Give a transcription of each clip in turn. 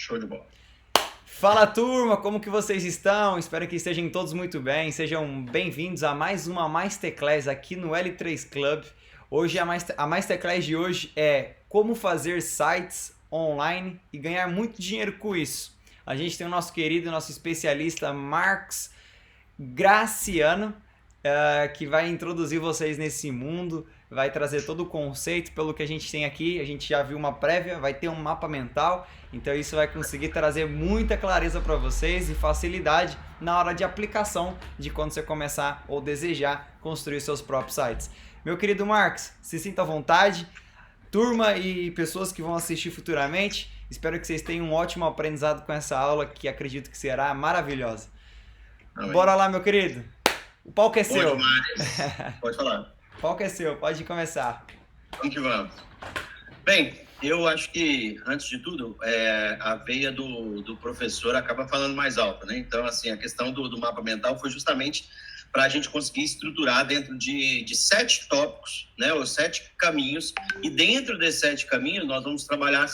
Show de bola. Fala turma, como que vocês estão? Espero que estejam todos muito bem. Sejam bem-vindos a mais uma Masterclass aqui no L3 Club. Hoje a Masterclass de hoje é como fazer sites online e ganhar muito dinheiro com isso. A gente tem o nosso querido, nosso especialista Marcos Graciano, que vai introduzir vocês nesse mundo, vai trazer todo o conceito pelo que a gente tem aqui. A gente já viu uma prévia, vai ter um mapa mental, então isso vai conseguir trazer muita clareza para vocês e facilidade na hora de aplicação de quando você começar ou desejar construir seus próprios sites. Meu querido Marcos, se sinta à vontade. Turma e pessoas que vão assistir futuramente, espero que vocês tenham um ótimo aprendizado com essa aula que acredito que será maravilhosa. Amém. Bora lá, meu querido. O palco é Bom seu. demais. Pode falar. O palco é seu, pode começar. Vamos que vamos. Bem, eu acho que, antes de tudo, a veia do professor acaba falando mais alta, né? Então, assim, a questão do mapa mental foi justamente para a gente conseguir estruturar dentro de 7 tópicos, né? Os 7 caminhos. E dentro desses 7 caminhos, nós vamos trabalhar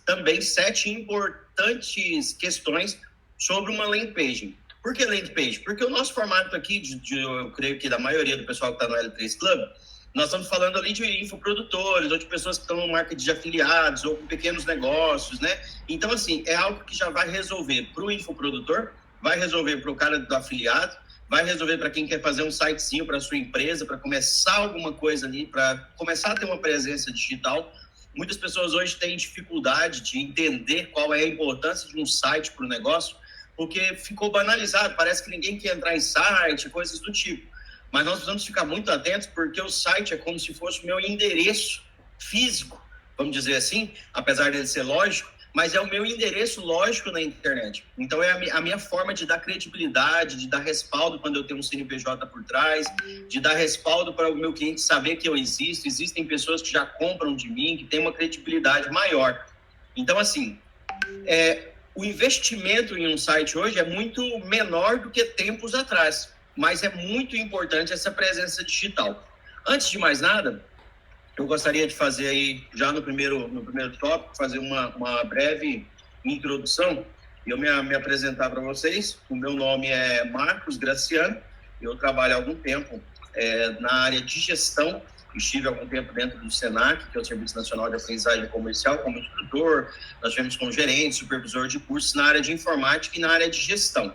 também 7 importantes questões sobre uma landing page. Por que landing page? Porque o nosso formato aqui, eu creio que da maioria do pessoal que está no L3 Club, nós estamos falando ali de infoprodutores ou de pessoas que estão no marketing de afiliados ou com pequenos negócios, né? Então, assim, é algo que já vai resolver para o infoprodutor, vai resolver para o cara do afiliado, vai resolver para quem quer fazer um sitezinho para a sua empresa, para começar alguma coisa ali, para começar a ter uma presença digital. Muitas pessoas hoje têm dificuldade de entender qual é a importância de um site para o negócio, porque ficou banalizado, parece que ninguém quer entrar em site, coisas do tipo. Mas nós precisamos ficar muito atentos, porque o site é como se fosse o meu endereço físico, vamos dizer assim, apesar dele ser lógico, mas é o meu endereço lógico na internet. Então é a minha forma de dar credibilidade, de dar respaldo quando eu tenho um CNPJ por trás, de dar respaldo para o meu cliente saber que eu existo. Existem pessoas que já compram de mim, que têm uma credibilidade maior. Então, assim, o investimento em um site hoje é muito menor do que tempos atrás, mas é muito importante essa presença digital. Antes de mais nada, eu gostaria de fazer aí, já no primeiro tópico, fazer uma breve introdução e eu me apresentar para vocês. O meu nome é Marcos Graciano, eu trabalho há algum tempo na área de gestão, estive algum tempo dentro do SENAC, que é o Serviço Nacional de Aprendizagem Comercial, como instrutor. Nós tivemos como gerente, supervisor de cursos na área de informática e na área de gestão.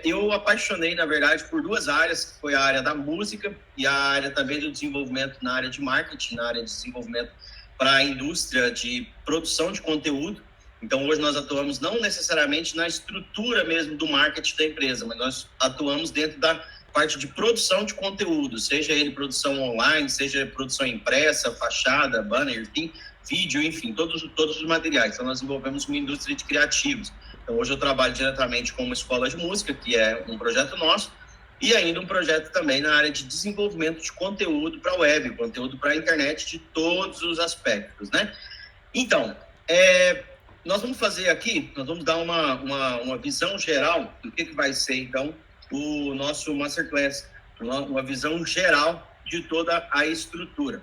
Eu apaixonei, na verdade, por 2 áreas, que foi a área da música e a área também do desenvolvimento na área de marketing, na área de desenvolvimento para a indústria de produção de conteúdo. Então, hoje nós atuamos não necessariamente na estrutura mesmo do marketing da empresa, mas nós atuamos dentro da parte de produção de conteúdo, seja ele produção online, seja produção impressa, fachada, banner, vídeo, enfim, todos os materiais. Então, nós desenvolvemos uma indústria de criativos. Então, hoje eu trabalho diretamente com uma escola de música, que é um projeto nosso, e ainda um projeto também na área de desenvolvimento de conteúdo para a web, conteúdo para a internet de todos os aspectos, né? Então, nós vamos fazer aqui, nós vamos dar uma visão geral do que vai ser, então, o nosso Masterclass, uma visão geral de toda a estrutura.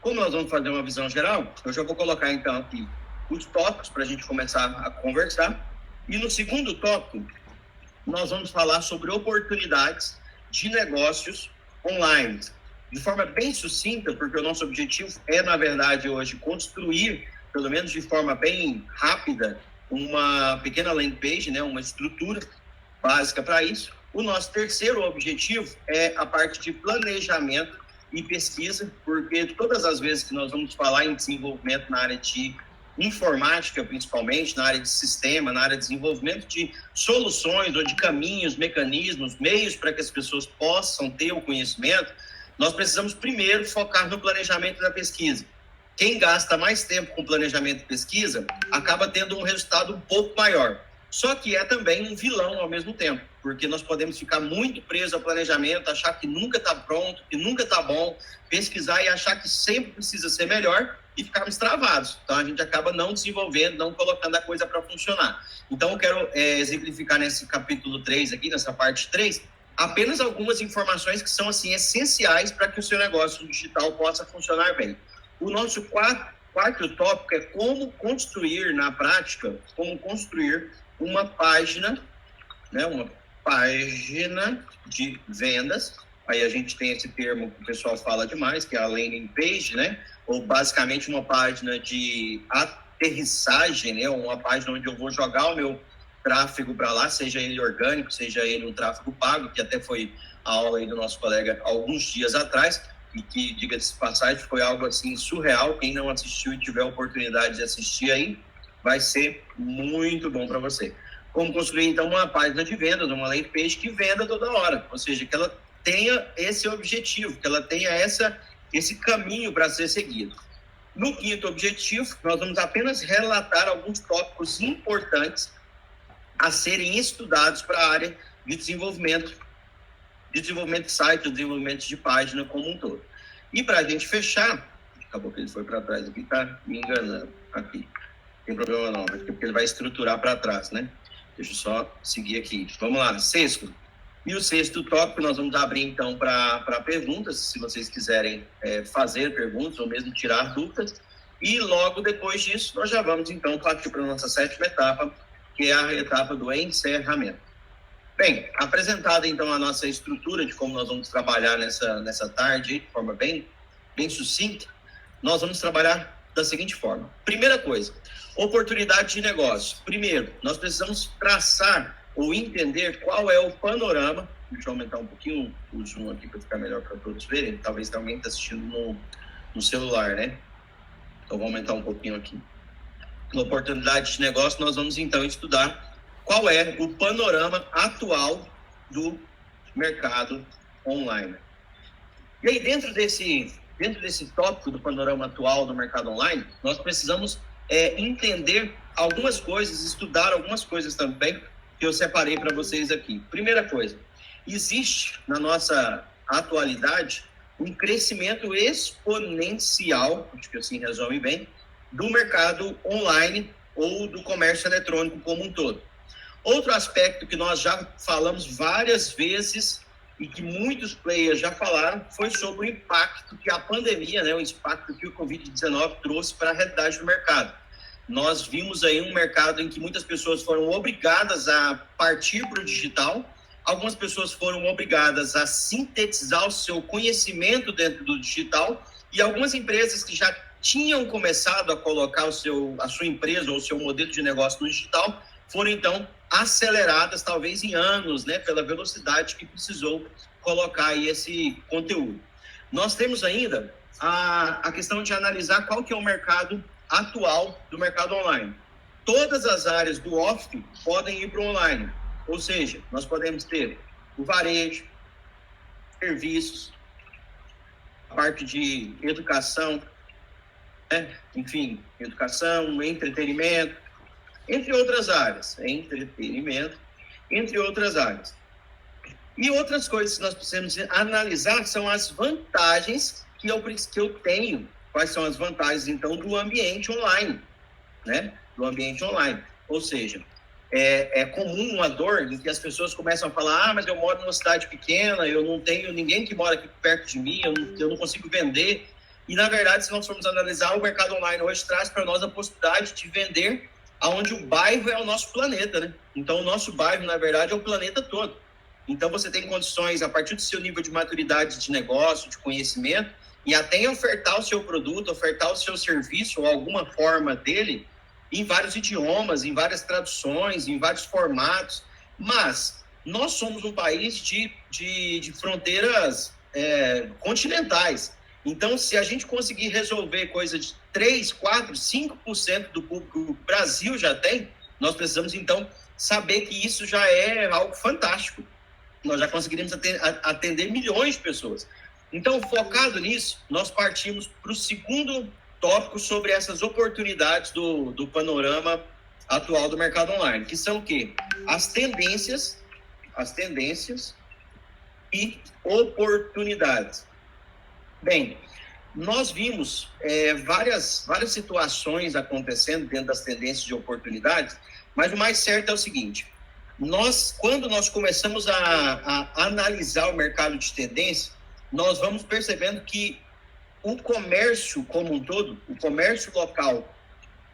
Como nós vamos fazer uma visão geral, eu já vou colocar, então, aqui os tópicos para a gente começar a conversar. E no segundo tópico, nós vamos falar sobre oportunidades de negócios online. De forma bem sucinta, porque o nosso objetivo é, na verdade, hoje, construir, pelo menos de forma bem rápida, uma pequena landing page, né, uma estrutura básica para isso. O nosso terceiro objetivo é a parte de planejamento e pesquisa, porque todas as vezes que nós vamos falar em desenvolvimento na área de informática, principalmente, na área de sistema, na área de desenvolvimento de soluções ou de caminhos, mecanismos, meios para que as pessoas possam ter o conhecimento, nós precisamos primeiro focar no planejamento da pesquisa. Quem gasta mais tempo com planejamento e pesquisa acaba tendo um resultado um pouco maior. Só que é também um vilão ao mesmo tempo, porque nós podemos ficar muito presos ao planejamento, achar que nunca está pronto, que nunca está bom, pesquisar e achar que sempre precisa ser melhor e ficarmos travados. Então, a gente acaba não desenvolvendo, não colocando a coisa para funcionar. Então, eu quero exemplificar nesse capítulo 3 aqui, nessa parte 3, apenas algumas informações que são assim, essenciais para que o seu negócio digital possa funcionar bem. O nosso quarto quarto tópico é como construir, na prática, como construir uma página, né, uma página de vendas. Aí a gente tem esse termo que o pessoal fala demais, que é a landing page, né? Ou basicamente uma página de aterrissagem, né? Uma página onde eu vou jogar o meu tráfego para lá, seja ele orgânico, seja ele um tráfego pago, que até foi a aula aí do nosso colega alguns dias atrás, e que, diga-se de passagem, foi algo assim surreal. Quem não assistiu e tiver a oportunidade de assistir aí, vai ser muito bom para você. Como construir, então, uma página de vendas, uma landing page que venda toda hora, ou seja, que ela tenha esse objetivo, que ela tenha esse caminho para ser seguido. No quinto objetivo, nós vamos apenas relatar alguns tópicos importantes a serem estudados para a área de desenvolvimento de site, desenvolvimento de página como um todo. E para a gente fechar, acabou que ele foi para trás aqui, tá me enganando aqui, não tem problema não, porque ele vai estruturar para trás, né? Deixa eu só seguir aqui. Vamos lá, sexto. E o sexto tópico nós vamos abrir, então, para perguntas, se vocês quiserem fazer perguntas ou mesmo tirar dúvidas. E logo depois disso, nós já vamos, então, partir para a nossa sétima etapa, que é a etapa do encerramento. Bem, apresentada, então, a nossa estrutura de como nós vamos trabalhar nessa tarde, de forma bem sucinta, nós vamos trabalhar da seguinte forma. Primeira coisa, oportunidade de negócio. Primeiro, nós precisamos traçar ou entender qual é o panorama. Deixa eu aumentar um pouquinho o zoom aqui para ficar melhor para todos verem. Talvez alguém está assistindo no celular, né? Então, vou aumentar um pouquinho aqui. Na oportunidade de negócio, nós vamos, então, estudar qual é o panorama atual do mercado online. E aí, dentro desse tópico do panorama atual do mercado online, nós precisamos entender algumas coisas, estudar algumas coisas também, que eu separei para vocês aqui. Primeira coisa, existe na nossa atualidade um crescimento exponencial, acho que assim resume bem, do mercado online ou do comércio eletrônico como um todo. Outro aspecto que nós já falamos várias vezes e que muitos players já falaram foi sobre o impacto que a pandemia, né, o impacto que o Covid-19 trouxe para a realidade do mercado. Nós vimos aí um mercado em que muitas pessoas foram obrigadas a partir para o digital, algumas pessoas foram obrigadas a sintetizar o seu conhecimento dentro do digital e algumas empresas que já tinham começado a colocar a sua empresa ou o seu modelo de negócio no digital foram, então, aceleradas, talvez em anos, né, pela velocidade que precisou colocar aí esse conteúdo. Nós temos ainda a questão de analisar qual que é o mercado atual do mercado online. Todas as áreas do off podem ir para o online, ou seja, nós podemos ter o varejo, serviços, a parte de educação, né? Enfim, educação, entretenimento, entre outras áreas, entre outras áreas. E outras coisas que nós precisamos analisar são as vantagens que eu tenho. Quais são as vantagens, então, do ambiente online, né? Do ambiente online. Ou seja, é comum uma dor em que as pessoas começam a falar, mas eu moro numa cidade pequena, eu não tenho ninguém que mora aqui perto de mim, eu não consigo vender. E, na verdade, se nós formos analisar, o mercado online hoje traz para nós a possibilidade de vender onde o bairro é o nosso planeta, né? Então, o nosso bairro, na verdade, é o planeta todo. Então, você tem condições, a partir do seu nível de maturidade de negócio, de conhecimento, e até em ofertar o seu produto, ofertar o seu serviço ou alguma forma dele em vários idiomas, em várias traduções, em vários formatos. Mas nós somos um país de fronteiras continentais. Então, se a gente conseguir resolver coisa de 3, 4, 5% do público que o Brasil já tem, nós precisamos, então, saber que isso já é algo fantástico. Nós já conseguiríamos atender milhões de pessoas. Então, focado nisso, nós partimos para o segundo tópico sobre essas oportunidades do panorama atual do mercado online, que são o quê? As tendências e oportunidades. Bem, nós vimos várias situações acontecendo dentro das tendências de oportunidades, mas o mais certo é o seguinte: quando nós começamos a analisar o mercado de tendência, nós vamos percebendo que o comércio como um todo, o comércio local,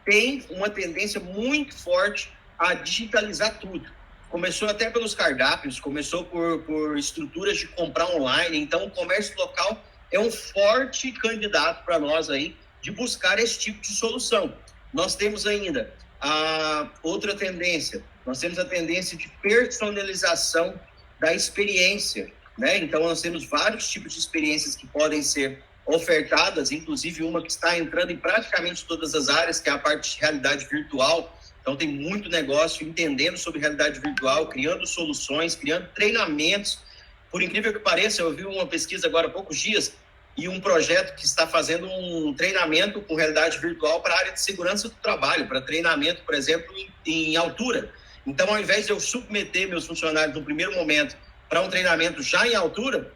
tem uma tendência muito forte a digitalizar tudo. Começou até pelos cardápios, começou por estruturas de comprar online. Então, o comércio local é um forte candidato para nós aí de buscar esse tipo de solução. Nós temos ainda a outra tendência, nós temos a tendência de personalização da experiência, né? Então, nós temos vários tipos de experiências que podem ser ofertadas, inclusive uma que está entrando em praticamente todas as áreas, que é a parte de realidade virtual. Então, tem muito negócio entendendo sobre realidade virtual, criando soluções, criando treinamentos. Por incrível que pareça, eu vi uma pesquisa agora há poucos dias e um projeto que está fazendo um treinamento com realidade virtual para a área de segurança do trabalho, para treinamento, por exemplo, em altura. Então, ao invés de eu submeter meus funcionários no primeiro momento para um treinamento já em altura,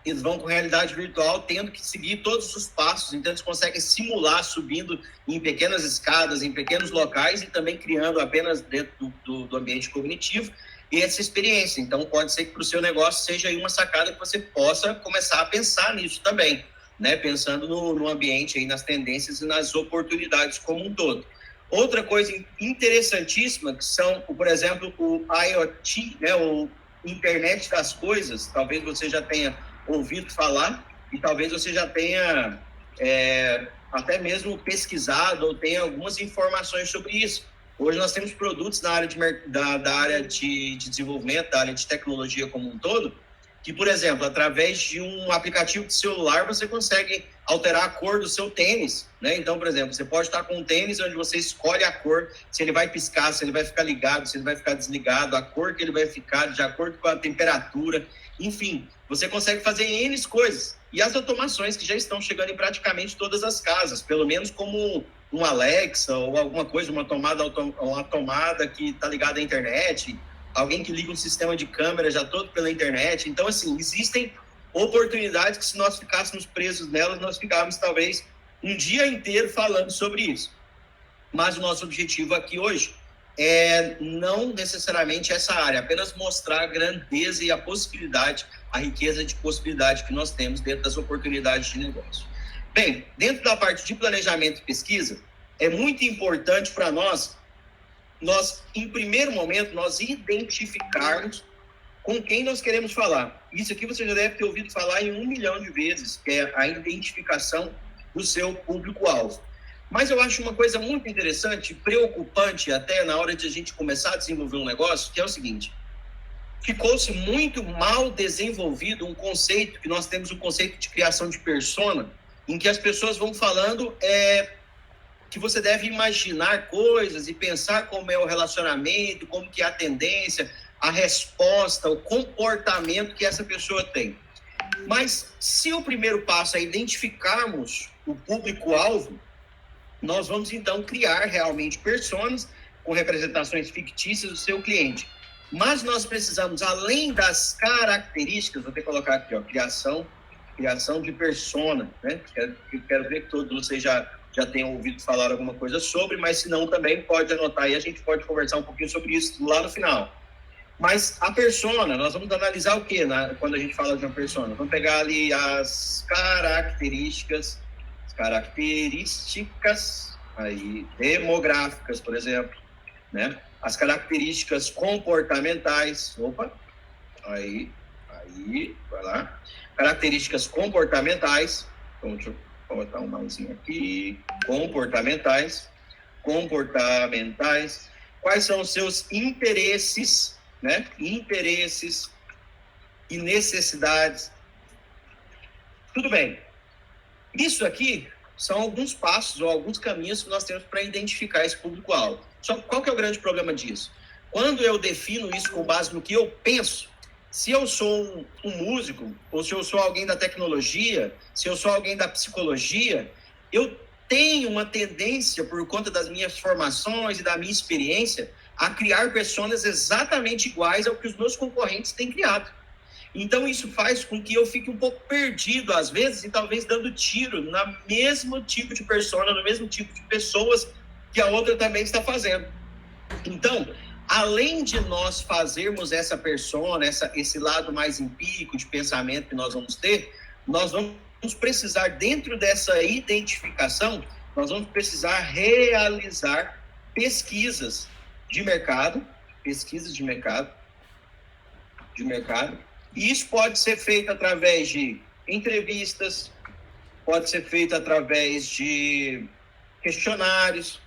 eles vão com realidade virtual, tendo que seguir todos os passos. Então, eles conseguem simular subindo em pequenas escadas, em pequenos locais e também criando apenas dentro do ambiente cognitivo e essa experiência. Então, pode ser que para o seu negócio seja aí uma sacada que você possa começar a pensar nisso também, né? Pensando no ambiente, aí, nas tendências e nas oportunidades como um todo. Outra coisa interessantíssima que são, por exemplo, o IoT, né? O Internet das Coisas. Talvez você já tenha ouvido falar e talvez você já tenha até mesmo pesquisado ou tenha algumas informações sobre isso. Hoje nós temos produtos na área da área de desenvolvimento, da área de tecnologia como um todo, que, por exemplo, através de um aplicativo de celular, você consegue alterar a cor do seu tênis, né? Então, por exemplo, você pode estar com um tênis onde você escolhe a cor, se ele vai piscar, se ele vai ficar ligado, se ele vai ficar desligado, a cor que ele vai ficar, de acordo com a temperatura, enfim, você consegue fazer N coisas. E as automações que já estão chegando em praticamente todas as casas, pelo menos como um Alexa ou alguma coisa, uma tomada que está ligada à internet, alguém que liga um sistema de câmera já todo pela internet. Então, assim, existem oportunidades que, se nós ficássemos presos nelas, nós ficávamos talvez um dia inteiro falando sobre isso. Mas o nosso objetivo aqui hoje é não necessariamente essa área, apenas mostrar a grandeza e a possibilidade, a riqueza de possibilidade que nós temos dentro das oportunidades de negócio. Bem, dentro da parte de planejamento e pesquisa, é muito importante para nós, em primeiro momento, nós identificarmos com quem nós queremos falar. Isso aqui você já deve ter ouvido falar em 1 milhão de vezes, que é a identificação do seu público-alvo. Mas eu acho uma coisa muito interessante, preocupante até na hora de a gente começar a desenvolver um negócio, que é o seguinte: ficou-se muito mal desenvolvido um conceito, que nós temos um conceito de criação de persona, em que as pessoas vão falando que você deve imaginar coisas e pensar como é o relacionamento, como que é a tendência, a resposta, o comportamento que essa pessoa tem. Mas se o primeiro passo é identificarmos o público-alvo, nós vamos então criar realmente personas com representações fictícias do seu cliente. Mas nós precisamos, além das características, vou ter que colocar aqui, ó, criação de persona, né? Quero ver que todos vocês já tenham ouvido falar alguma coisa sobre, mas se não, também pode anotar e a gente pode conversar um pouquinho sobre isso lá no final. Mas a persona, nós vamos analisar o quê quando a gente fala de uma persona? Vamos pegar ali as características aí, demográficas, por exemplo, né? As características comportamentais, aí, vai lá. Características comportamentais, então deixa eu botar um maisinho aqui, comportamentais. Quais são os seus interesses, né? Interesses e necessidades. Tudo bem. Isso aqui são alguns passos ou alguns caminhos que nós temos para identificar esse público-alvo. Só que qual que é o grande problema disso? Quando eu defino isso com base no que eu penso, se eu sou um músico, ou se eu sou alguém da tecnologia, se eu sou alguém da psicologia, eu tenho uma tendência, por conta das minhas formações e da minha experiência, a criar personas exatamente iguais ao que os meus concorrentes têm criado. Então, isso faz com que eu fique um pouco perdido, às vezes, e talvez dando tiro no mesmo tipo de persona, no mesmo tipo de pessoas que a outra também está fazendo. Então, além de nós fazermos essa persona, esse lado mais empírico de pensamento que nós vamos ter, nós vamos precisar, dentro dessa identificação, nós vamos precisar realizar pesquisas de mercado, e isso pode ser feito através de entrevistas, pode ser feito através de questionários.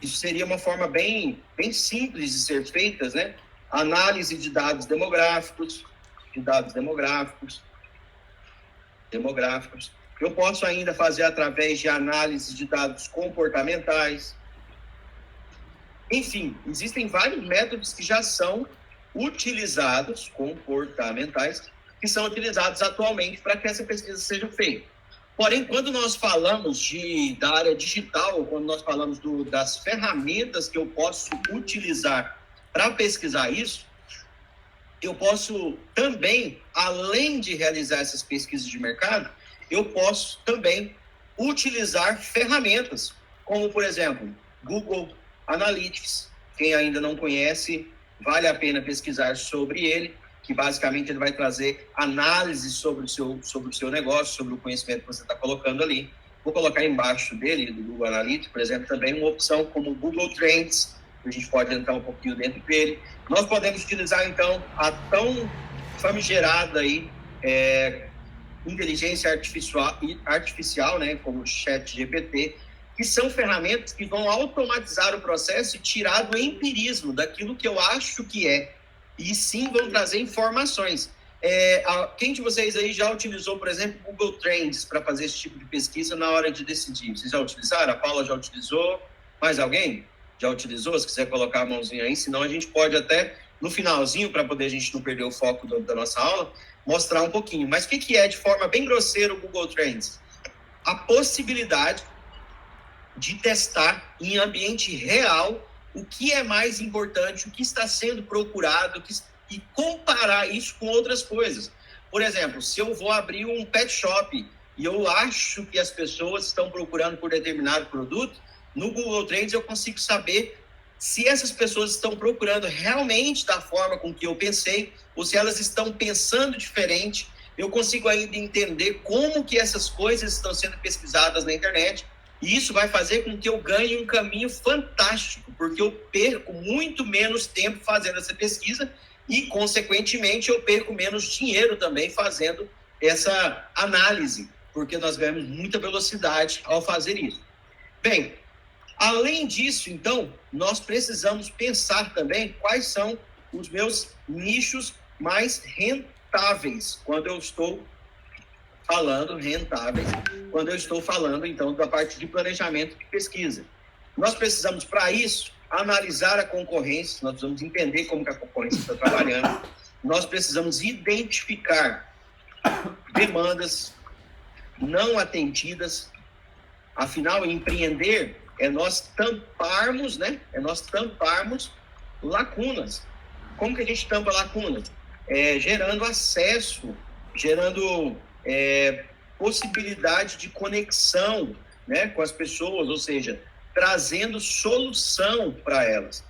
Isso seria uma forma bem simples de ser feita, né? Análise de dados demográficos. Eu posso ainda fazer através de análise de dados comportamentais. Enfim, existem vários métodos que já são utilizados, comportamentais, que são utilizados atualmente para que essa pesquisa seja feita. Porém, quando nós falamos da área digital, quando nós falamos das ferramentas que eu posso utilizar para pesquisar isso, eu posso também, além de realizar essas pesquisas de mercado, eu posso também utilizar ferramentas, como, por exemplo, Google Analytics. Quem ainda não conhece, vale a pena pesquisar sobre ele, que basicamente ele vai trazer análise sobre o seu negócio, sobre o conhecimento que você está colocando ali. Vou colocar embaixo dele, do Google Analytics, por exemplo, também uma opção como o Google Trends, que a gente pode entrar um pouquinho dentro dele. Nós podemos utilizar, então, a tão famigerada aí, inteligência artificial, né, como o ChatGPT, que são ferramentas que vão automatizar o processo e tirar do empirismo, daquilo que eu acho que é, e sim vão trazer informações. Quem de vocês aí já utilizou, por exemplo, Google Trends para fazer esse tipo de pesquisa na hora de decidir? Vocês já utilizaram? A Paula já utilizou? Mais alguém já utilizou? Se quiser colocar a mãozinha aí, senão a gente pode até, no finalzinho, para poder a gente não perder o foco da nossa aula, mostrar um pouquinho. Mas o que é, de forma bem grosseira, o Google Trends? A possibilidade de testar em ambiente real o que é mais importante, o que está sendo procurado, e comparar isso com outras coisas. Por exemplo, se eu vou abrir um pet shop e eu acho que as pessoas estão procurando por determinado produto, no Google Trends eu consigo saber se essas pessoas estão procurando realmente da forma com que eu pensei, ou se elas estão pensando diferente. Eu consigo ainda entender como que essas coisas estão sendo pesquisadas na internet. E isso vai fazer com que eu ganhe um caminho fantástico, porque eu perco muito menos tempo fazendo essa pesquisa e, consequentemente, eu perco menos dinheiro também fazendo essa análise, porque nós ganhamos muita velocidade ao fazer isso. Bem, além disso, então, nós precisamos pensar também quais são os meus nichos mais rentáveis quando eu estou falando, então, da parte de planejamento e pesquisa. Nós precisamos, para isso, analisar a concorrência, nós precisamos entender como que a concorrência está trabalhando, nós precisamos identificar demandas não atendidas. Afinal, empreender é nós tamparmos, né? Lacunas. Como que a gente tampa lacunas? Gerando acesso, gerando possibilidade de conexão, né, com as pessoas, ou seja, trazendo solução para elas.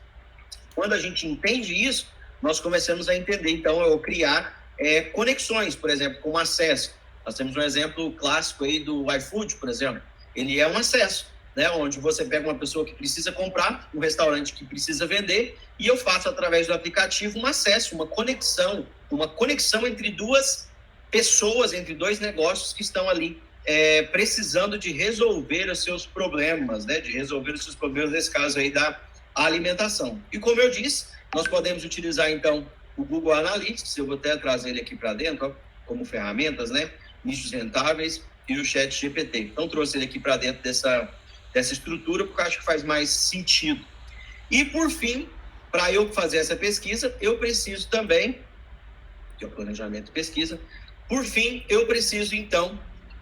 Quando a gente entende isso, nós começamos a entender, então, eu criar conexões, por exemplo, com acesso. Nós temos um exemplo clássico aí do iFood, por exemplo. Ele é um acesso, né, onde você pega uma pessoa que precisa comprar, um restaurante que precisa vender, e eu faço, através do aplicativo, um acesso, uma conexão entre duas pessoas, entre dois negócios que estão ali precisando de resolver os seus problemas, né? Nesse caso aí da alimentação. E como eu disse, nós podemos utilizar, então, o Google Analytics, eu vou até trazer ele aqui para dentro, ó, como ferramentas, né? Nichos rentáveis e o ChatGPT. Então, trouxe ele aqui para dentro dessa estrutura, porque eu acho que faz mais sentido. E, por fim, para eu fazer essa pesquisa, eu preciso também, que é o planejamento e pesquisa. Por fim, eu preciso, então,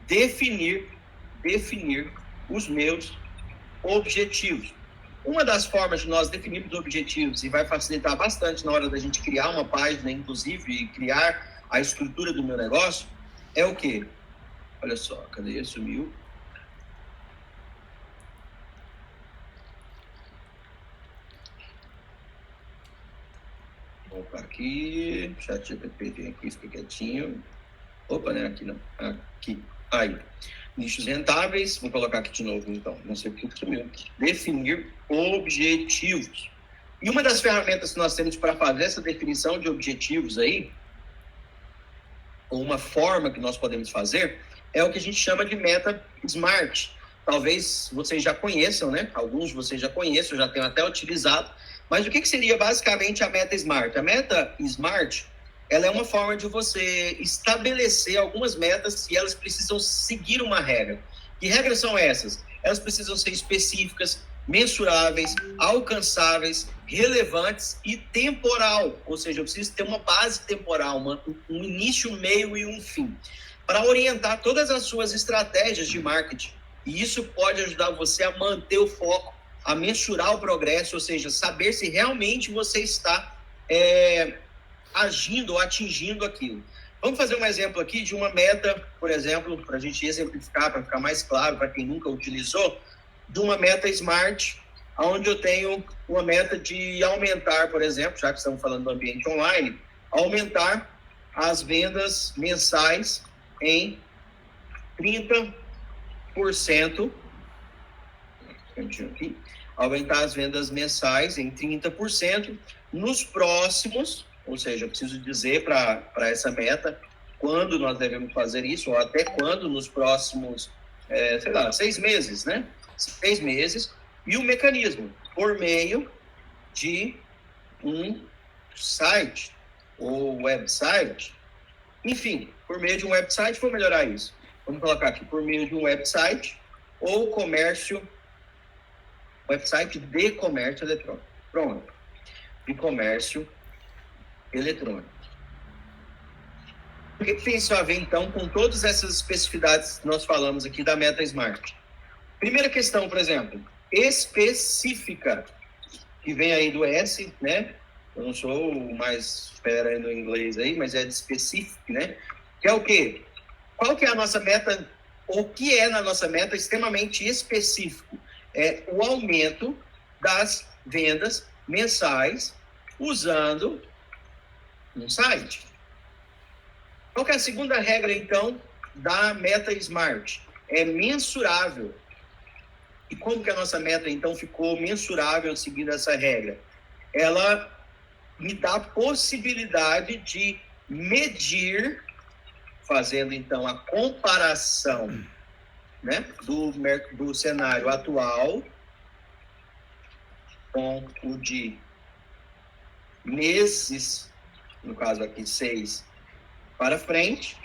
definir os meus objetivos. Uma das formas de nós definirmos objetivos, e vai facilitar bastante na hora da gente criar uma página, inclusive, e criar a estrutura do meu negócio, é o quê? Olha só, cadê? Sumiu. Vou colocar aqui, ChatGPT vem aqui, fica quietinho. Opa, né? Aqui não. Aqui. Aí. Nichos rentáveis. Vou colocar aqui de novo, então. Não sei o que sumiu. Definir objetivos. E uma das ferramentas que nós temos para fazer essa definição de objetivos aí, ou uma forma que nós podemos fazer, é o que a gente chama de meta SMART. Talvez vocês já conheçam, né? Alguns de vocês já conheçam, já tenham até utilizado. Mas o que seria basicamente a meta SMART? A meta SMART, ela é uma forma de você estabelecer algumas metas e elas precisam seguir uma regra. Que regras são essas? Elas precisam ser específicas, mensuráveis, alcançáveis, relevantes e temporal. Ou seja, eu preciso ter uma base temporal, um início, um meio e um fim, para orientar todas as suas estratégias de marketing. E isso pode ajudar você a manter o foco, a mensurar o progresso, ou seja, saber se realmente você está agindo ou atingindo aquilo. Vamos fazer um exemplo aqui de uma meta, por exemplo, para a gente exemplificar, para ficar mais claro, para quem nunca utilizou, de uma meta SMART, onde eu tenho uma meta de aumentar, por exemplo, já que estamos falando do ambiente online, aumentar as vendas mensais em 30%, aqui, aumentar as vendas mensais em 30% nos próximos, ou seja, eu preciso dizer para essa meta quando nós devemos fazer isso, ou até quando nos próximos, 6 meses, né? 6 meses, e o mecanismo, por meio de um site, ou website, enfim, por meio de um website, vou melhorar isso. Vamos colocar aqui, por meio de um website, ou website de comércio eletrônico. Pronto. De comércio eletrônico. O que tem isso a ver, então, com todas essas especificidades que nós falamos aqui da meta SMART? Primeira questão, por exemplo, específica, que vem aí do S, né? Eu não sou o mais fera no inglês aí, mas é de specific, né? Que é o quê? Qual que é a nossa meta, ou o que é na nossa meta extremamente específico? É o aumento das vendas mensais usando um site. Qual que é a segunda regra, então, da meta SMART? É mensurável. E como que a nossa meta, então, ficou mensurável seguindo essa regra? Ela me dá a possibilidade de medir, fazendo, então, a comparação, né, do cenário atual com o de meses, no caso aqui 6 para frente,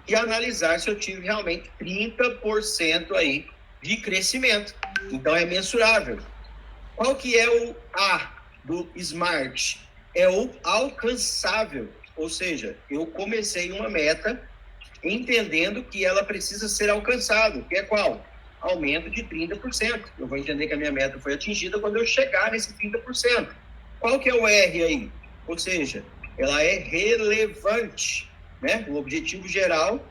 e analisar se eu tive realmente 30% aí de crescimento. Então, é mensurável. Qual que é o A do SMART? É o alcançável. Ou seja, eu comecei uma meta entendendo que ela precisa ser alcançada. Que é qual? Aumento de 30%. Eu vou entender que a minha meta foi atingida quando eu chegar nesse 30%. Qual que é o R aí? Ou seja, ela é relevante, né? O objetivo geral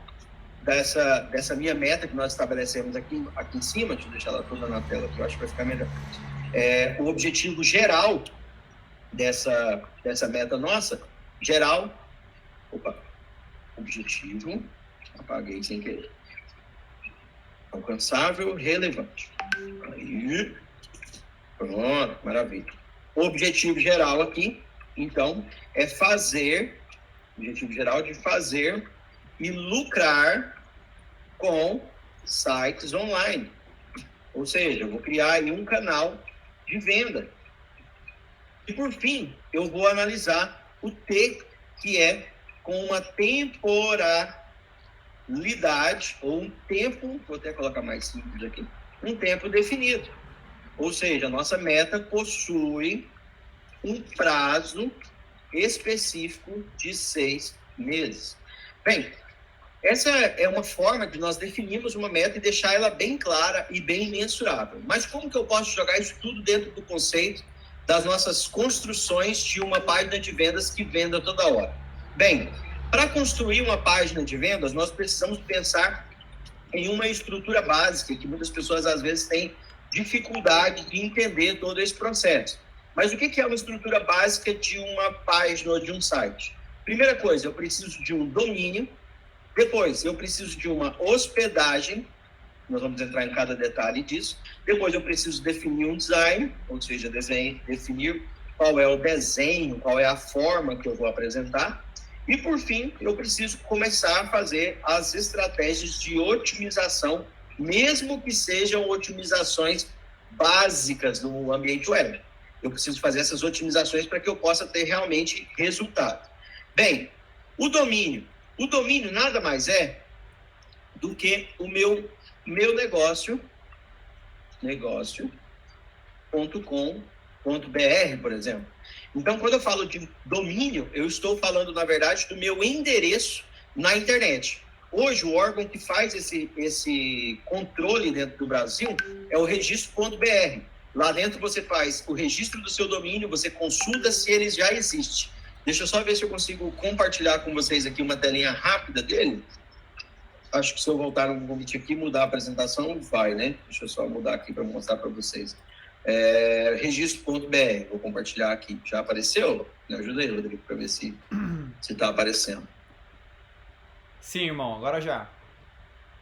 dessa minha meta que nós estabelecemos aqui em cima, deixa eu deixar ela toda na tela, que eu acho que vai ficar melhor. O objetivo geral dessa meta nossa, objetivo, apaguei sem querer, alcançável, relevante. Aí, pronto, maravilha. O objetivo geral aqui, então, é objetivo geral de fazer e lucrar com sites online. Ou seja, eu vou criar aí um canal de venda. E, por fim, eu vou analisar o T, que é com uma temporalidade, ou um tempo, vou até colocar mais simples aqui, um tempo definido. Ou seja, a nossa meta possui um prazo específico de 6 meses. Bem, essa é uma forma de nós definirmos uma meta e deixar ela bem clara e bem mensurável. Mas como que eu posso jogar isso tudo dentro do conceito das nossas construções de uma página de vendas que venda toda hora? Bem, para construir uma página de vendas, nós precisamos pensar em uma estrutura básica, que muitas pessoas às vezes têm dificuldade de entender todo esse processo. Mas o que é uma estrutura básica de uma página ou de um site? Primeira coisa, eu preciso de um domínio, Depois, eu preciso de uma hospedagem, nós vamos entrar em cada detalhe disso. Depois, eu preciso definir um design, ou seja, definir qual é o desenho, qual é a forma que eu vou apresentar. E, por fim, eu preciso começar a fazer as estratégias de otimização, mesmo que sejam otimizações básicas no ambiente web. Eu preciso fazer essas otimizações para que eu possa ter realmente resultado. Bem, o domínio. O domínio nada mais é do que o meu negócio.com.br, por exemplo. Então, quando eu falo de domínio, eu estou falando, na verdade, do meu endereço na internet. Hoje, o órgão que faz esse controle dentro do Brasil é o registro.br. Lá dentro você faz o registro do seu domínio, você consulta se ele já existe. Deixa eu só ver se eu consigo compartilhar com vocês aqui uma telinha rápida dele. Acho que se eu voltar no convite aqui, mudar a apresentação, vai, né? Deixa eu só mudar aqui para mostrar para vocês. Registro.br, vou compartilhar aqui. Já apareceu? Me ajuda aí, Rodrigo, para ver se está aparecendo. Sim, irmão, agora já.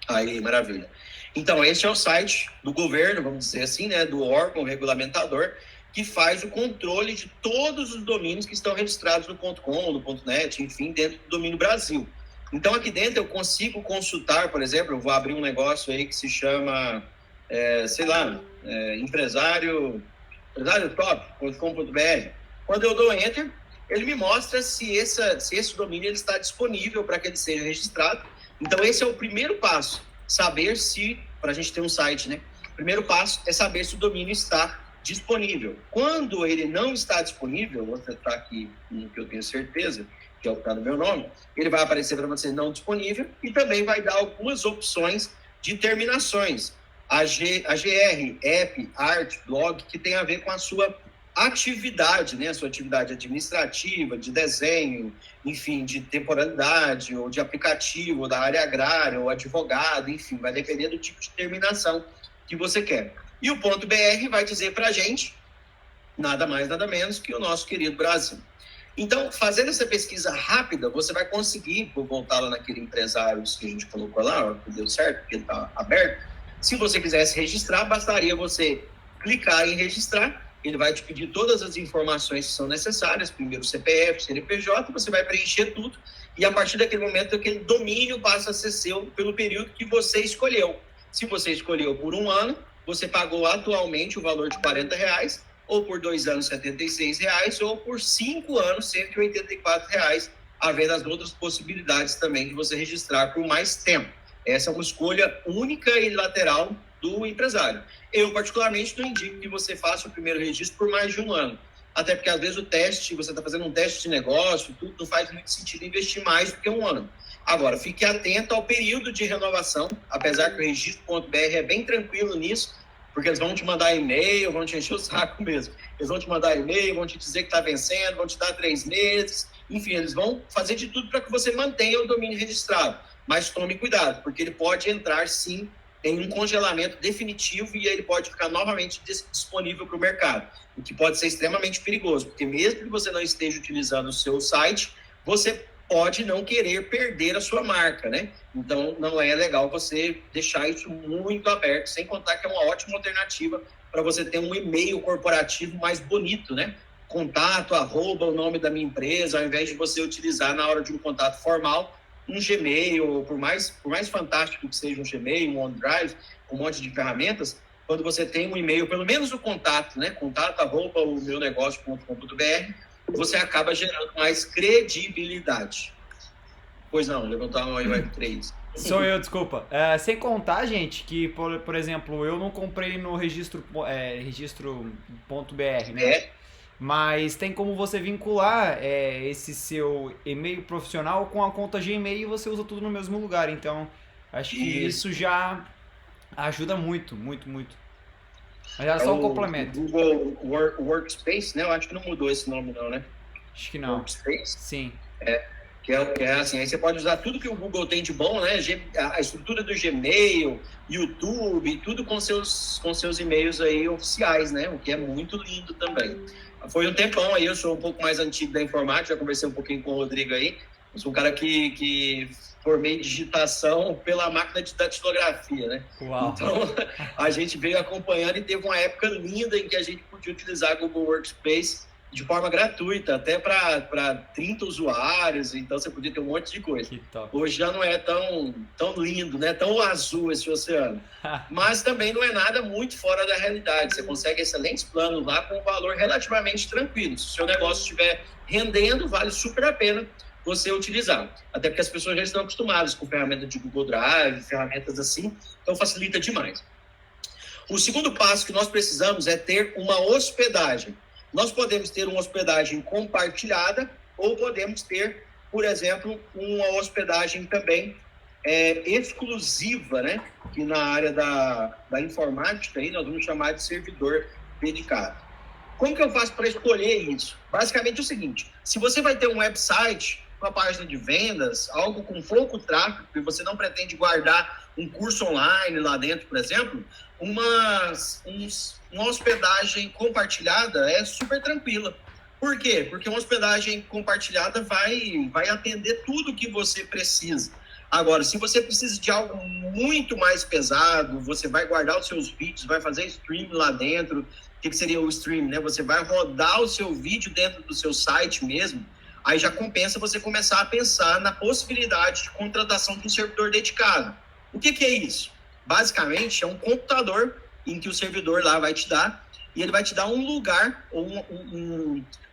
Aí, maravilha. Então, esse é o site do governo, vamos dizer assim, né? Do órgão regulamentador, que faz o controle de todos os domínios que estão registrados no .com, no .net, enfim, dentro do domínio Brasil. Então, aqui dentro eu consigo consultar, por exemplo, eu vou abrir um negócio aí que se chama, empresário top.com.br. Quando eu dou Enter, ele me mostra se esse domínio ele está disponível para que ele seja registrado. Então, esse é o primeiro passo, saber se, para a gente ter um site, né? O primeiro passo é saber se o domínio está disponível. Quando ele não está disponível, vou tentar aqui um que eu tenho certeza, que é o que está no meu nome, ele vai aparecer para você não disponível e também vai dar algumas opções de terminações. AGR, app, art, blog, que tem a ver com a sua atividade, né? A sua atividade administrativa, de desenho, enfim, de temporalidade, ou de aplicativo, ou da área agrária, ou advogado, enfim, vai depender do tipo de terminação que você quer. E o .br vai dizer para a gente, nada mais, nada menos que o nosso querido Brasil. Então, fazendo essa pesquisa rápida, você vai conseguir, vou voltar lá naquele empresário que a gente colocou lá, que deu certo, porque ele está aberto. Se você quisesse registrar, bastaria você clicar em registrar, ele vai te pedir todas as informações que são necessárias, primeiro CPF, CNPJ, você vai preencher tudo, e a partir daquele momento, aquele domínio passa a ser seu pelo período que você escolheu. Se você escolheu por 1 ano, você pagou atualmente o valor de R$40, ou por 2 anos R$76, ou por 5 anos R$184, havendo as outras possibilidades também de você registrar por mais tempo. Essa é uma escolha única e lateral do empresário. Eu, particularmente, não indico que você faça o primeiro registro por mais de 1 ano. Até porque, às vezes, o teste, você está fazendo um teste de negócio, tudo não faz muito sentido investir mais do que 1 ano. Agora, fique atento ao período de renovação, apesar que o registro.br é bem tranquilo nisso, porque eles vão te mandar e-mail, vão te encher o saco mesmo. Eles vão te mandar e-mail, vão te dizer que está vencendo, vão te dar 3 meses, enfim, eles vão fazer de tudo para que você mantenha o domínio registrado. Mas tome cuidado, porque ele pode entrar, sim, em um congelamento definitivo e ele pode ficar novamente disponível para o mercado, o que pode ser extremamente perigoso, porque mesmo que você não esteja utilizando o seu site, você pode não querer perder a sua marca, né? Então, não é legal você deixar isso muito aberto, sem contar que é uma ótima alternativa para você ter um e-mail corporativo mais bonito, né? Contato, @ o nome da minha empresa, ao invés de você utilizar na hora de um contato formal, um Gmail, por mais fantástico que seja um Gmail, um OneDrive, um monte de ferramentas, quando você tem um e-mail, pelo menos o contato, né? Contato, @ o meu negócio.com.br, você acaba gerando mais credibilidade. Pois não, levantar uma aí, 3. Sou eu, desculpa. Sem contar, gente, que, por exemplo, eu não comprei no registro.br, né? Mas tem como você vincular esse seu e-mail profissional com a conta Gmail e você usa tudo no mesmo lugar. Então, acho que isso já ajuda muito, muito, muito. Mas era só um complemento. O Google Workspace, né? Eu acho que não mudou esse nome não, né? Acho que não. Workspace? Sim. Que é assim, aí você pode usar tudo que o Google tem de bom, né? A estrutura do Gmail, YouTube, tudo com seus e-mails aí oficiais, né? O que é muito lindo também. Foi um tempão aí, eu sou um pouco mais antigo da informática, já conversei um pouquinho com o Rodrigo aí. Eu sou um cara que por meio de digitação pela máquina de datilografia, né? Uau. Então, a gente veio acompanhando e teve uma época linda em que a gente podia utilizar Google Workspace de forma gratuita, até para 30 usuários, então você podia ter um monte de coisa. Que top. Hoje já não é tão lindo, né? Tão azul esse oceano. Mas também não é nada muito fora da realidade. Você consegue excelentes planos lá com um valor relativamente tranquilo. Se o seu negócio estiver rendendo, vale super a pena você utilizar. Até porque as pessoas já estão acostumadas com ferramentas de Google Drive, ferramentas assim, então facilita demais. O segundo passo que nós precisamos é ter uma hospedagem. Nós podemos ter uma hospedagem compartilhada ou podemos ter, por exemplo, uma hospedagem também exclusiva, né? Que na área da informática aí nós vamos chamar de servidor dedicado. Como que eu faço para escolher isso? Basicamente é o seguinte, se você vai ter um website, uma página de vendas, algo com pouco tráfego, e você não pretende guardar um curso online lá dentro, por exemplo, uma hospedagem compartilhada é super tranquila. Por quê? Porque uma hospedagem compartilhada vai atender tudo que você precisa. Agora, se você precisa de algo muito mais pesado, você vai guardar os seus vídeos, vai fazer stream lá dentro. O que seria o stream, né? Você vai rodar o seu vídeo dentro do seu site mesmo. Aí já compensa você começar a pensar na possibilidade de contratação de um servidor dedicado. O que é isso? Basicamente, é um computador em que o servidor lá vai te dar, e ele vai te dar um lugar, ou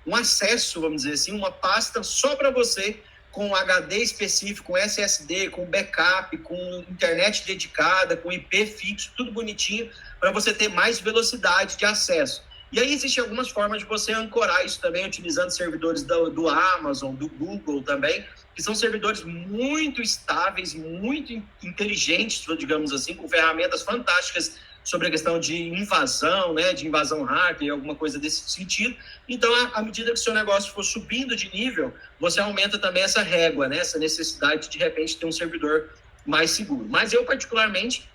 um acesso, vamos dizer assim, uma pasta só para você, com HD específico, com SSD, com backup, com internet dedicada, com IP fixo, tudo bonitinho, para você ter mais velocidade de acesso. E aí existem algumas formas de você ancorar isso também, utilizando servidores do Amazon, do Google também, que são servidores muito estáveis, muito inteligentes, digamos assim, com ferramentas fantásticas sobre a questão de invasão, né, de invasão hacker, alguma coisa desse sentido. Então, à medida que o seu negócio for subindo de nível, você aumenta também essa régua, né, essa necessidade de repente ter um servidor mais seguro. Mas eu, particularmente,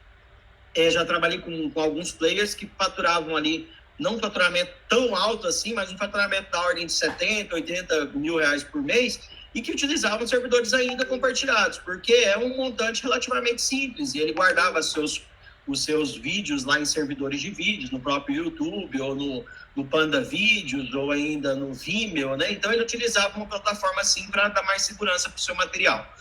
já trabalhei com alguns players que faturavam ali, não um faturamento tão alto assim, mas um faturamento da ordem de 70, 80 mil reais por mês, e que utilizavam servidores ainda compartilhados, porque é um montante relativamente simples, e ele guardava os seus vídeos lá em servidores de vídeos, no próprio YouTube, ou no Panda Vídeos, ou ainda no Vimeo, né? Então ele utilizava uma plataforma assim para dar mais segurança para o seu material.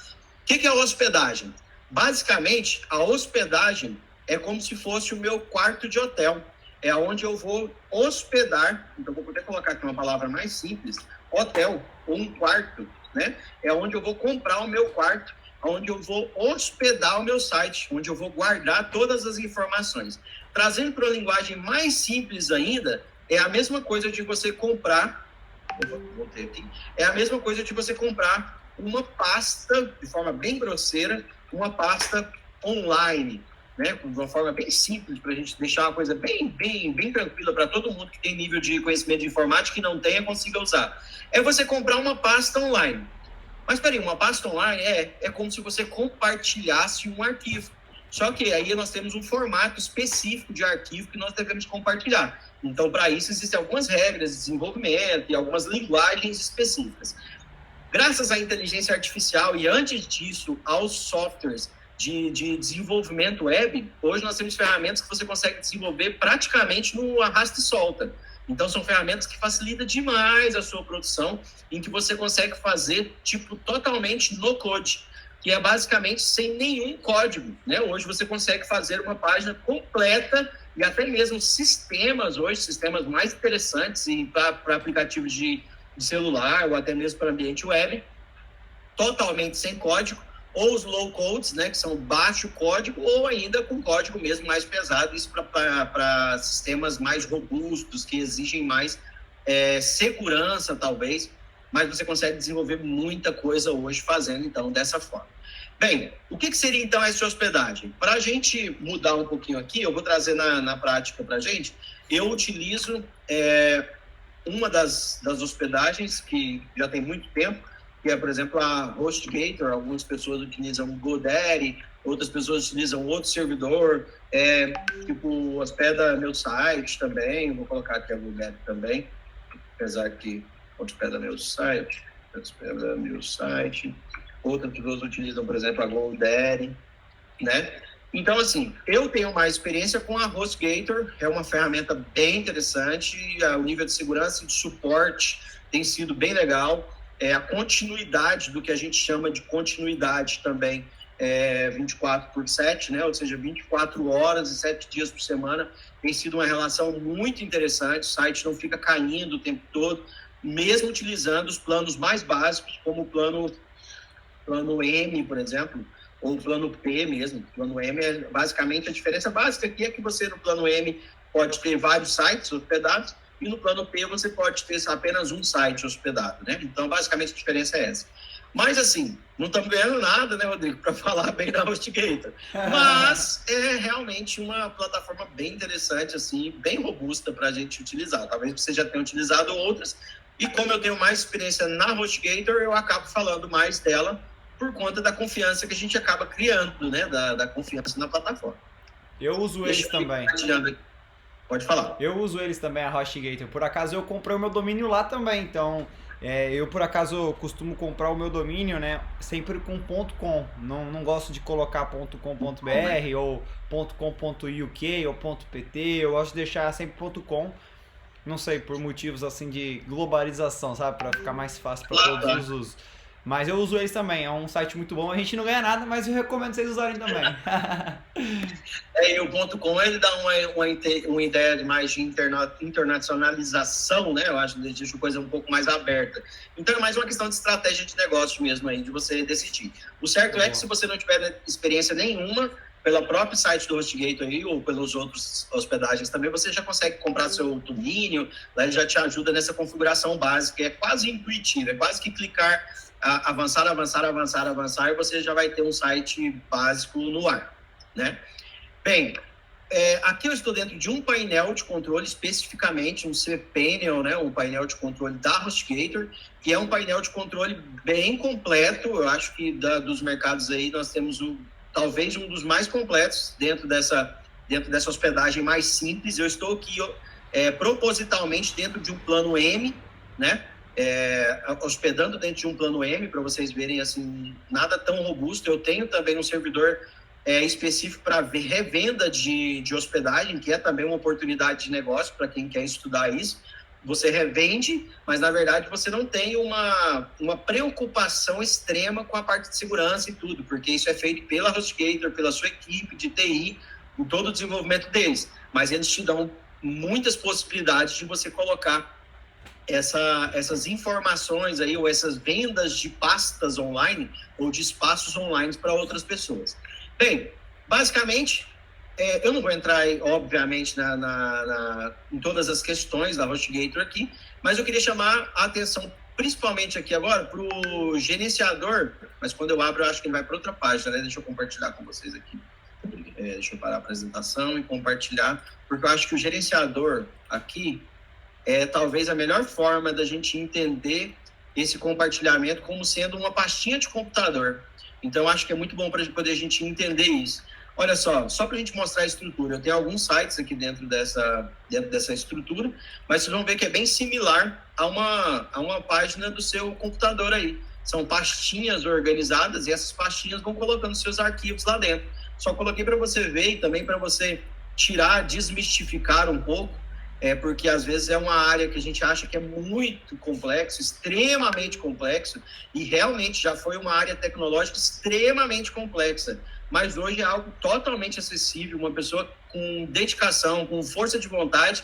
O que é a hospedagem? Basicamente, a hospedagem é como se fosse o meu quarto de hotel. É onde eu vou hospedar, então vou poder colocar aqui uma palavra mais simples, hotel, ou um quarto, né? É onde eu vou comprar o meu quarto, onde eu vou hospedar o meu site, onde eu vou guardar todas as informações. Trazendo para uma linguagem mais simples ainda, é a mesma coisa de você comprar, é a mesma coisa de você comprar uma pasta, de forma bem grosseira, uma pasta online, né, de uma forma bem simples, para a gente deixar uma coisa bem tranquila para todo mundo que tem nível de conhecimento de informática e não tenha, consiga usar. É você comprar uma pasta online. Mas peraí, uma pasta online é como se você compartilhasse um arquivo. Só que aí nós temos um formato específico de arquivo que nós devemos compartilhar. Então, para isso, existem algumas regras de desenvolvimento e algumas linguagens específicas. Graças à inteligência artificial e, antes disso, aos softwares de desenvolvimento web, hoje nós temos ferramentas que você consegue desenvolver praticamente no arrasta e solta. Então, são ferramentas que facilitam demais a sua produção, em que você consegue fazer, tipo, totalmente no code, que é basicamente sem nenhum código, né? Hoje você consegue fazer uma página completa e até mesmo sistemas mais interessantes para aplicativos de celular ou até mesmo para ambiente web, totalmente sem código, ou os low codes, né, que são baixo código, ou ainda com código mesmo mais pesado, isso para sistemas mais robustos, que exigem mais segurança, talvez, mas você consegue desenvolver muita coisa hoje fazendo, então, dessa forma. Bem, o que seria, então, essa hospedagem? Para a gente mudar um pouquinho aqui, eu vou trazer na prática para a gente, eu utilizo uma das hospedagens, que já tem muito tempo, que é, por exemplo, a HostGator. Algumas pessoas utilizam o GoDaddy, outras pessoas utilizam outro servidor, tipo, hospeda meu site também, vou colocar aqui a GoDaddy também, apesar que hospeda meu site, outras pessoas utilizam, por exemplo, a GoDaddy, né? Então, assim, eu tenho mais experiência com a HostGator, é uma ferramenta bem interessante, o nível de segurança e de suporte tem sido bem legal, a continuidade do que a gente chama de continuidade também, 24/7, né? Ou seja, 24 horas e 7 dias por semana, tem sido uma relação muito interessante, o site não fica caindo o tempo todo, mesmo utilizando os planos mais básicos, como o plano M, por exemplo, ou o plano P mesmo. O plano M é basicamente a diferença básica aqui é que você no plano M pode ter vários sites hospedados e no plano P você pode ter apenas um site hospedado, né? Então, basicamente, a diferença é essa. Mas, assim, não estamos ganhando nada, né, Rodrigo, para falar bem da HostGator. Mas é realmente uma plataforma bem interessante, assim, bem robusta para a gente utilizar. Talvez você já tenha utilizado outras. E como eu tenho mais experiência na HostGator, eu acabo falando mais dela por conta da confiança que a gente acaba criando, né? Da confiança na plataforma. Eu uso eles também. Pode falar. Eu uso eles também, a HostGator. Por acaso eu comprei o meu domínio lá também, então eu por acaso costumo comprar o meu domínio, né? Sempre com .com. Não gosto de colocar .com.br ou .com.uk ou .pt. Eu gosto de deixar sempre .com. Não sei, por motivos assim de globalização, sabe? Para ficar mais fácil para todos os usos. Mas eu uso eles também, é um site muito bom. A gente não ganha nada, mas eu recomendo vocês usarem também. E o .com, ele dá uma ideia de mais de internacionalização, né? Eu acho que deixa a coisa um pouco mais aberta. Então é mais uma questão de estratégia de negócio mesmo aí, de você decidir. O certo é que se você não tiver experiência nenhuma, pelo próprio site do HostGator aí, ou pelos outros hospedagens também, você já consegue comprar seu domínio, lá ele já te ajuda nessa configuração básica, é quase intuitivo, é quase que clicar avançar, e você já vai ter um site básico no ar, né? Bem, aqui eu estou dentro de um painel de controle, especificamente um cPanel, né? Um painel de controle da HostGator, que é um painel de controle bem completo. Eu acho que dos mercados aí nós temos talvez um dos mais completos dentro dessa hospedagem mais simples. Eu estou aqui propositalmente dentro de um plano M, né? Hospedando dentro de um plano M, para vocês verem, assim, nada tão robusto. Eu tenho também um servidor específico para revenda de hospedagem, que é também uma oportunidade de negócio para quem quer estudar isso. Você revende, mas na verdade você não tem uma preocupação extrema com a parte de segurança e tudo, porque isso é feito pela HostGator, pela sua equipe de TI, com todo o desenvolvimento deles. Mas eles te dão muitas possibilidades de você colocar essas informações aí, ou essas vendas de pastas online ou de espaços online para outras pessoas. Bem, basicamente, eu não vou entrar, obviamente, em todas as questões da HostGator aqui, mas eu queria chamar a atenção, principalmente aqui agora, para o gerenciador, mas quando eu abro, eu acho que ele vai para outra página, né? Deixa eu compartilhar com vocês aqui. Deixa eu parar a apresentação e compartilhar, porque eu acho que o gerenciador aqui é talvez a melhor forma da gente entender esse compartilhamento como sendo uma pastinha de computador. Então, acho que é muito bom para poder a gente entender isso. Olha só para a gente mostrar a estrutura. Eu tenho alguns sites aqui dentro dessa estrutura, mas vocês vão ver que é bem similar a uma página do seu computador aí. São pastinhas organizadas e essas pastinhas vão colocando seus arquivos lá dentro. Só coloquei para você ver e também para você desmistificar um pouco, porque às vezes é uma área que a gente acha que é muito complexo, extremamente complexo, e realmente já foi uma área tecnológica extremamente complexa, mas hoje é algo totalmente acessível, uma pessoa com dedicação, com força de vontade,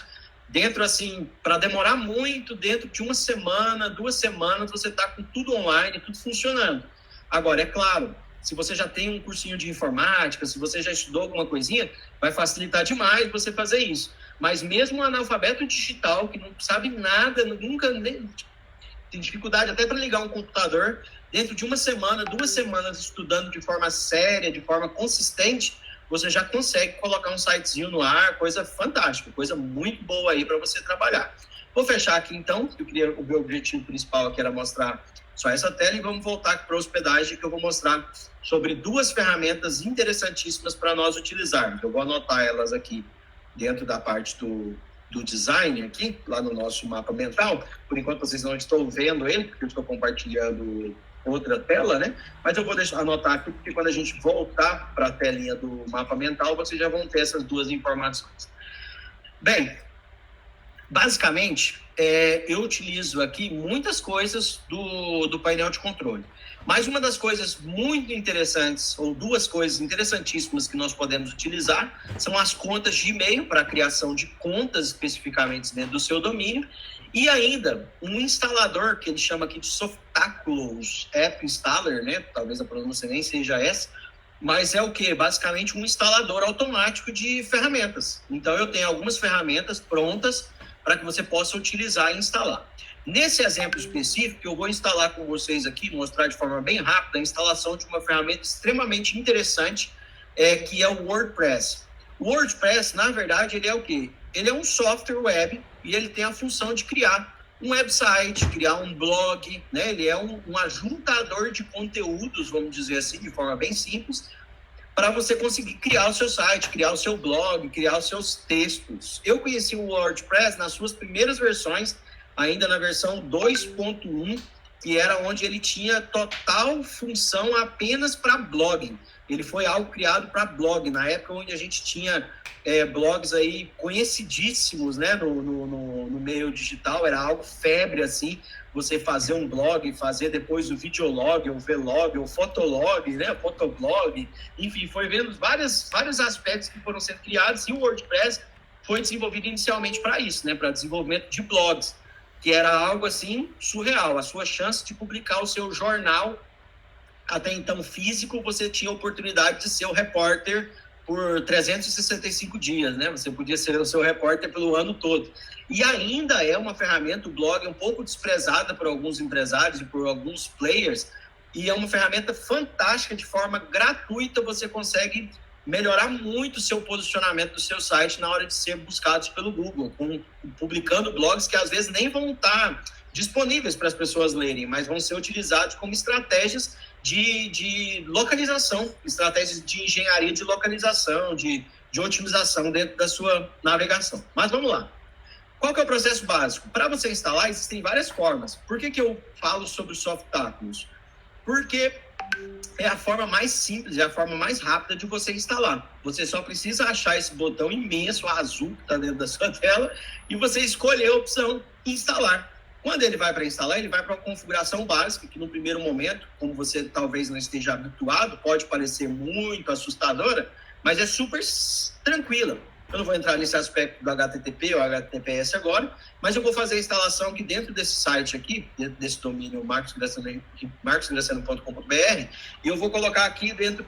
dentro assim, para demorar muito, dentro de uma semana, 2 semanas, você está com tudo online, tudo funcionando. Agora, é claro, se você já tem um cursinho de informática, se você já estudou alguma coisinha, vai facilitar demais você fazer isso. Mas mesmo um analfabeto digital, que não sabe nada, nunca tem dificuldade até para ligar um computador, dentro de uma semana, 2 semanas estudando de forma séria, de forma consistente, você já consegue colocar um sitezinho no ar, coisa fantástica, coisa muito boa aí para você trabalhar. Vou fechar aqui então, o meu objetivo principal aqui era mostrar só essa tela e vamos voltar para a hospedagem, que eu vou mostrar sobre 2 ferramentas interessantíssimas para nós utilizarmos. Eu vou anotar elas aqui dentro da parte do design aqui, lá no nosso mapa mental. Por enquanto vocês não estão vendo ele, porque eu estou compartilhando outra tela, né? Mas eu vou anotar aqui, porque quando a gente voltar para a telinha do mapa mental, vocês já vão ter essas duas informações. Bem, basicamente, eu utilizo aqui muitas coisas do painel de controle. Mas uma das coisas muito interessantes, ou duas coisas interessantíssimas que nós podemos utilizar, são as contas de e-mail para a criação de contas especificamente dentro do seu domínio, e ainda um instalador que ele chama aqui de Softaculous App Installer, né? Talvez a pronúncia nem seja essa, mas é o quê? Basicamente um instalador automático de ferramentas. Então eu tenho algumas ferramentas prontas para que você possa utilizar e instalar. Nesse exemplo específico, eu vou instalar com vocês aqui, mostrar de forma bem rápida a instalação de uma ferramenta extremamente interessante, que é o WordPress. O WordPress, na verdade, ele é o quê? Ele é um software web e ele tem a função de criar um website, criar um blog, né? Ele é um ajuntador de conteúdos, vamos dizer assim, de forma bem simples, para você conseguir criar o seu site, criar o seu blog, criar os seus textos. Eu conheci o WordPress nas suas primeiras versões, ainda na versão 2.1, que era onde ele tinha total função apenas para blogging. Ele foi algo criado para blog, na época onde a gente tinha blogs aí conhecidíssimos, né, no meio digital, era algo febre, assim, você fazer um blog, fazer depois o videolog, o vlog, o fotolog, né, o fotoblog, enfim, foi vendo vários aspectos que foram sendo criados, e o WordPress foi desenvolvido inicialmente para isso, né, para desenvolvimento de blogs, que era algo assim surreal. A sua chance de publicar o seu jornal, até então físico, você tinha a oportunidade de ser o repórter por 365 dias, né? Você podia ser o seu repórter pelo ano todo. E ainda é uma ferramenta, o blog é um pouco desprezada por alguns empresários e por alguns players, e é uma ferramenta fantástica, de forma gratuita, você consegue melhorar muito o seu posicionamento do seu site na hora de ser buscados pelo Google, publicando blogs que às vezes nem vão estar disponíveis para as pessoas lerem, mas vão ser utilizados como estratégias de localização, estratégias de engenharia de localização, de otimização dentro da sua navegação. Mas vamos lá. Qual que é o processo básico? Para você instalar, existem várias formas. Por que eu falo sobre o Softaculous? Porque é a forma mais simples, é a forma mais rápida de você instalar. Você só precisa achar esse botão imenso, azul, que está dentro da sua tela, e você escolher a opção instalar. Quando ele vai para instalar, ele vai para uma configuração básica, que no primeiro momento, como você talvez não esteja habituado, pode parecer muito assustadora, mas é super tranquila. Eu não vou entrar nesse aspecto do HTTP ou HTTPS agora, mas eu vou fazer a instalação aqui dentro desse site aqui, dentro desse domínio marcosgraciano.com.br, e eu vou colocar aqui dentro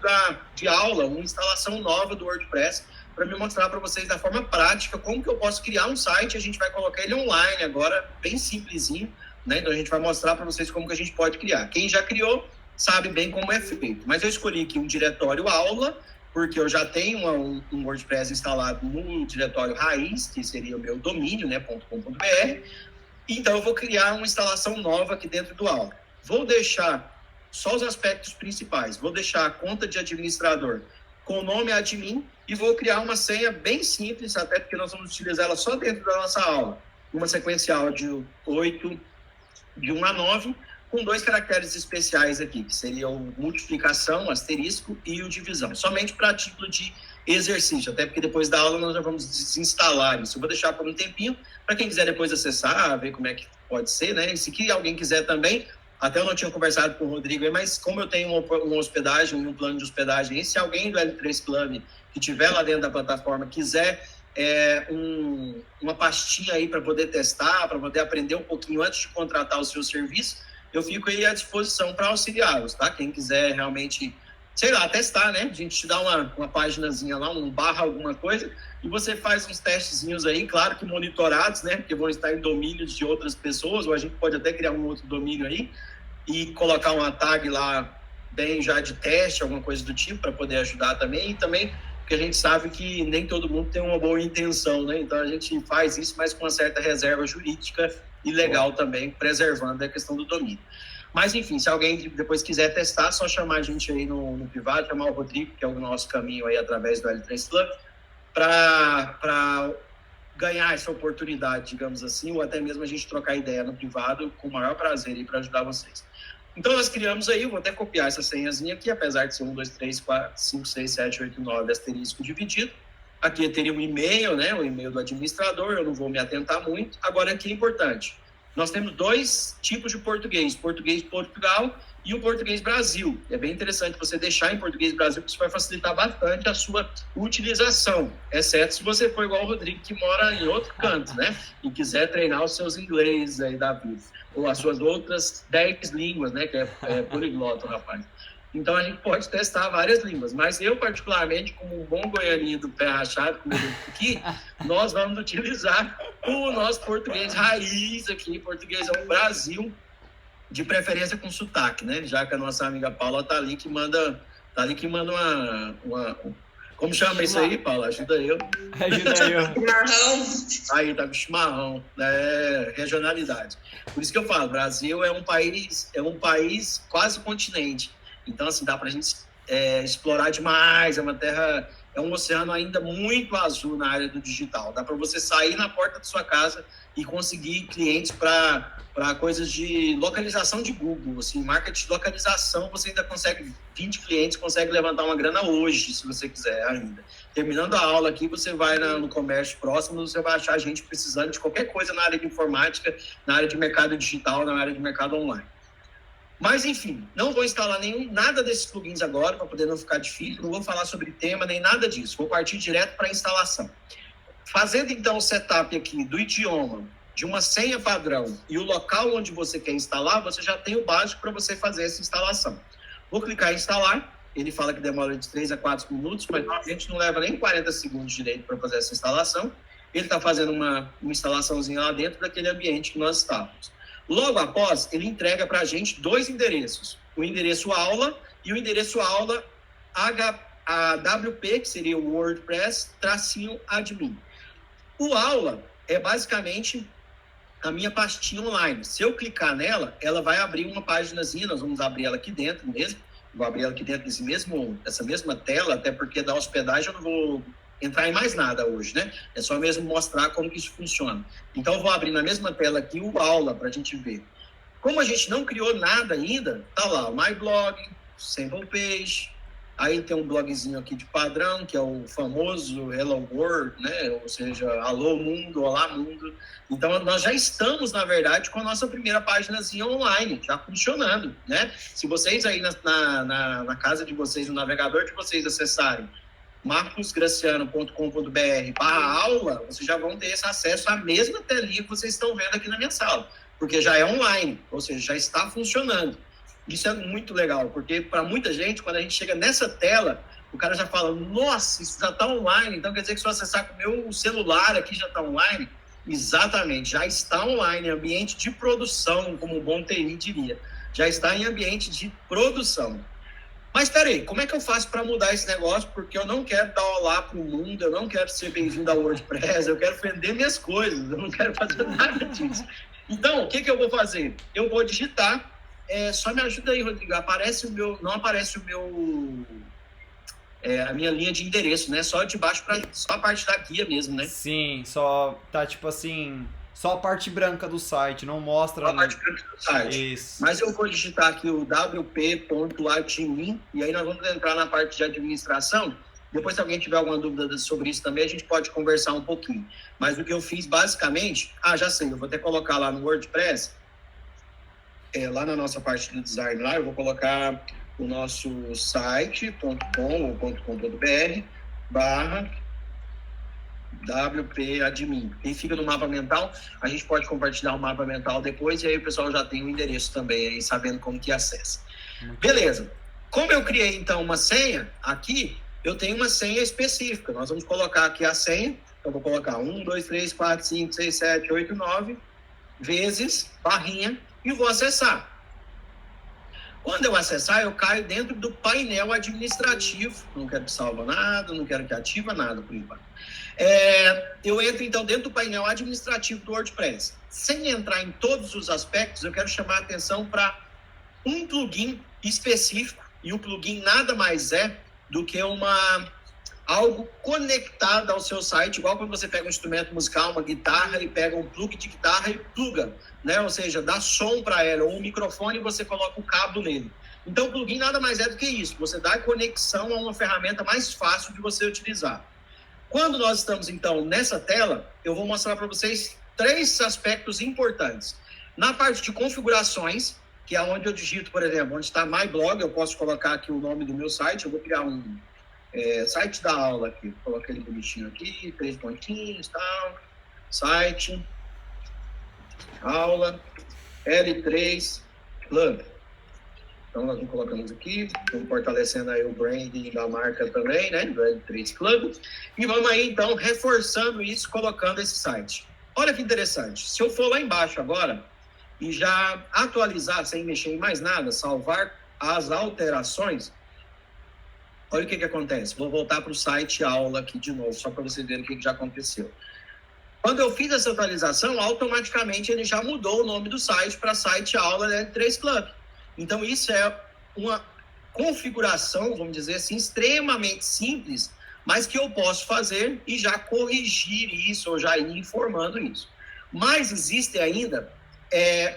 de aula uma instalação nova do WordPress para me mostrar para vocês da forma prática como que eu posso criar um site. A gente vai colocar ele online agora, bem simplesinho, né? Então a gente vai mostrar para vocês como que a gente pode criar. Quem já criou sabe bem como é feito, mas eu escolhi aqui um diretório aula, porque eu já tenho um WordPress instalado no diretório raiz, que seria o meu domínio, né, .com.br. Então, eu vou criar uma instalação nova aqui dentro do aula. Vou deixar só os aspectos principais. Vou deixar a conta de administrador com o nome admin e vou criar uma senha bem simples, até porque nós vamos utilizar ela só dentro da nossa aula. Uma sequencial de 8, de 1 a 9, com 2 caracteres especiais aqui, que seriam o multiplicação, asterisco, e o divisão, somente para título de exercício, até porque depois da aula nós já vamos desinstalar isso. Eu vou deixar por um tempinho, para quem quiser depois acessar, ver como é que pode ser, né? E se alguém quiser também, até eu não tinha conversado com o Rodrigo aí, mas como eu tenho uma hospedagem, um plano de hospedagem, e se alguém do L3 Club que estiver lá dentro da plataforma quiser uma pastinha aí para poder testar, para poder aprender um pouquinho antes de contratar o seu serviço, eu fico aí à disposição para auxiliá-los, tá? Quem quiser realmente, sei lá, testar, né? A gente te dá uma paginazinha lá, um barra alguma coisa, e você faz uns testezinhos aí, claro que monitorados, né? Porque vão estar em domínios de outras pessoas, ou a gente pode até criar um outro domínio aí e colocar uma tag lá bem já de teste, alguma coisa do tipo, para poder ajudar também. E também porque a gente sabe que nem todo mundo tem uma boa intenção, né? Então a gente faz isso, mas com uma certa reserva jurídica e legal também, preservando a questão do domínio. Mas, enfim, se alguém depois quiser testar, é só chamar a gente aí no privado, chamar o Rodrigo, que é o nosso caminho aí através do L3 Club, para ganhar essa oportunidade, digamos assim, ou até mesmo a gente trocar ideia no privado, com o maior prazer aí para ajudar vocês. Então, nós criamos aí, eu vou até copiar essa senhazinha aqui, apesar de ser 1, 2, 3, 4, 5, 6, 7, 8, 9, asterisco dividido. Aqui eu teria um e-mail, né? O e-mail do administrador, eu não vou me atentar muito. Agora, aqui é importante. Nós temos 2 tipos de português. Português Portugal e o português Brasil. É bem interessante você deixar em português Brasil, porque isso vai facilitar bastante a sua utilização. Exceto se você for igual o Rodrigo, que mora em outro canto, né? E quiser treinar os seus inglês aí da vida. Ou as suas outras 10 línguas, né? Que é poliglota, rapaz. Então, a gente pode testar várias línguas. Mas eu, particularmente, como um bom goianinho do pé rachado, como eu digo aqui, nós vamos utilizar o nosso português raiz aqui, portuguesão Brasil, de preferência com sotaque, né? Já que a nossa amiga Paula tá ali que manda uma... Como chama isso aí, Paula? Ajuda eu. Ajuda eu. Chimarrão. Aí, tá com chimarrão, né? Regionalidade. Por isso que eu falo, Brasil é um país quase continente. Então, assim, dá pra gente explorar demais, é uma terra, é um oceano ainda muito azul na área do digital. Dá para você sair na porta da sua casa e conseguir clientes para coisas de localização de Google, assim, marketing de localização, você ainda consegue 20 clientes, consegue levantar uma grana hoje, se você quiser ainda. Terminando a aula aqui, você vai no comércio próximo, você vai achar gente precisando de qualquer coisa na área de informática, na área de mercado digital, na área de mercado online. Mas, enfim, não vou instalar nada desses plugins agora, para poder não ficar difícil, não vou falar sobre tema, nem nada disso. Vou partir direto para a instalação. Fazendo, então, o setup aqui do idioma, de uma senha padrão e o local onde você quer instalar, você já tem o básico para você fazer essa instalação. Vou clicar em instalar, ele fala que demora de 3 a 4 minutos, mas a gente não leva nem 40 segundos direito para fazer essa instalação. Ele está fazendo uma instalaçãozinha lá dentro daquele ambiente que nós estávamos. Logo após, ele entrega para a gente 2 endereços. O endereço aula e o endereço aula AWP, que seria o WordPress, _admin. O aula é basicamente a minha pastinha online. Se eu clicar nela, ela vai abrir uma paginazinha, nós vamos abrir ela aqui dentro mesmo. Vou abrir ela aqui dentro dessa mesma tela, até porque da hospedagem eu não vou entrar em mais nada hoje, né? É só mesmo mostrar como que isso funciona. Então, eu vou abrir na mesma tela aqui o aula para a gente ver. Como a gente não criou nada ainda, tá lá o My Blog, Sample Page, aí tem um blogzinho aqui de padrão, que é o famoso Hello World, né? Ou seja, Alô Mundo, Olá Mundo. Então, nós já estamos, na verdade, com a nossa primeira páginazinha online, já funcionando, né? Se vocês aí na casa de vocês, no navegador de vocês acessarem marcosgraciano.com.br/aula, vocês já vão ter esse acesso à mesma telinha que vocês estão vendo aqui na minha sala, porque já é online, ou seja, já está funcionando. Isso é muito legal, porque para muita gente, quando a gente chega nessa tela, o cara já fala, nossa, isso já está online, então quer dizer que se eu acessar com o meu celular aqui já está online? Exatamente, já está online, em ambiente de produção, como um bom TI diria. Já está em ambiente de produção. Mas peraí, como é que eu faço para mudar esse negócio? Porque eu não quero dar olá para o mundo, eu não quero ser bem-vindo ao WordPress, eu quero vender minhas coisas, eu não quero fazer nada disso. Então, o que eu vou fazer? Eu vou digitar, só me ajuda aí, Rodrigo, não aparece a minha linha de endereço, né? Só de baixo só a parte da guia mesmo, né? Sim, só tá tipo assim, só a parte branca do site, não mostra... Só a parte branca do site. Isso. Mas eu vou digitar aqui o wp.admin, e aí nós vamos entrar na parte de administração. Depois, se alguém tiver alguma dúvida sobre isso também, a gente pode conversar um pouquinho. Mas o que eu fiz, basicamente... já sei, eu vou até colocar lá no WordPress, lá na nossa parte do design, lá, eu vou colocar o nosso site.com ou .com.br /WP Admin. Quem fica no mapa mental, a gente pode compartilhar o mapa mental depois, e aí o pessoal já tem o endereço também, aí, sabendo como que acessa. Beleza. Como eu criei, então, uma senha, aqui, eu tenho uma senha específica. Nós vamos colocar aqui a senha. Eu vou colocar 1, 2, 3, 4, 5, 6, 7, 8, 9, vezes, barrinha, e vou acessar. Quando eu acessar, eu caio dentro do painel administrativo. Não quero que salva nada, não quero que ativa nada, por enquanto. Eu entro, então, dentro do painel administrativo do WordPress. Sem entrar em todos os aspectos, eu quero chamar a atenção para um plugin específico, e o plugin nada mais é do que uma algo conectado ao seu site, igual quando você pega um instrumento musical, uma guitarra, e pega um plug de guitarra e pluga, né? Ou seja, dá som para ela, ou um microfone e você coloca o cabo nele. Então, o plugin nada mais é do que isso. Você dá conexão a uma ferramenta mais fácil de você utilizar. Quando nós estamos, então, nessa tela, eu vou mostrar para vocês 3 aspectos importantes. Na parte de configurações, que é onde eu digito, por exemplo, onde está My Blog, eu posso colocar aqui o nome do meu site, eu vou criar um site da aula aqui, coloca ele bonitinho aqui, 3 pontinhos, tal, site, aula, L3 Club. Então, nós colocamos aqui, vamos fortalecendo aí o branding da marca também, né, do L3 Club, e vamos aí, então, reforçando isso, colocando esse site. Olha que interessante, se eu for lá embaixo agora, e já atualizar, sem mexer em mais nada, salvar as alterações, olha o que acontece. Vou voltar para o site aula aqui de novo, só para vocês verem o que já aconteceu. Quando eu fiz essa atualização, automaticamente ele já mudou o nome do site para site aula L3 Club. Então, isso é uma configuração, vamos dizer assim, extremamente simples, mas que eu posso fazer e já corrigir isso, ou já ir informando isso. Mas existem ainda,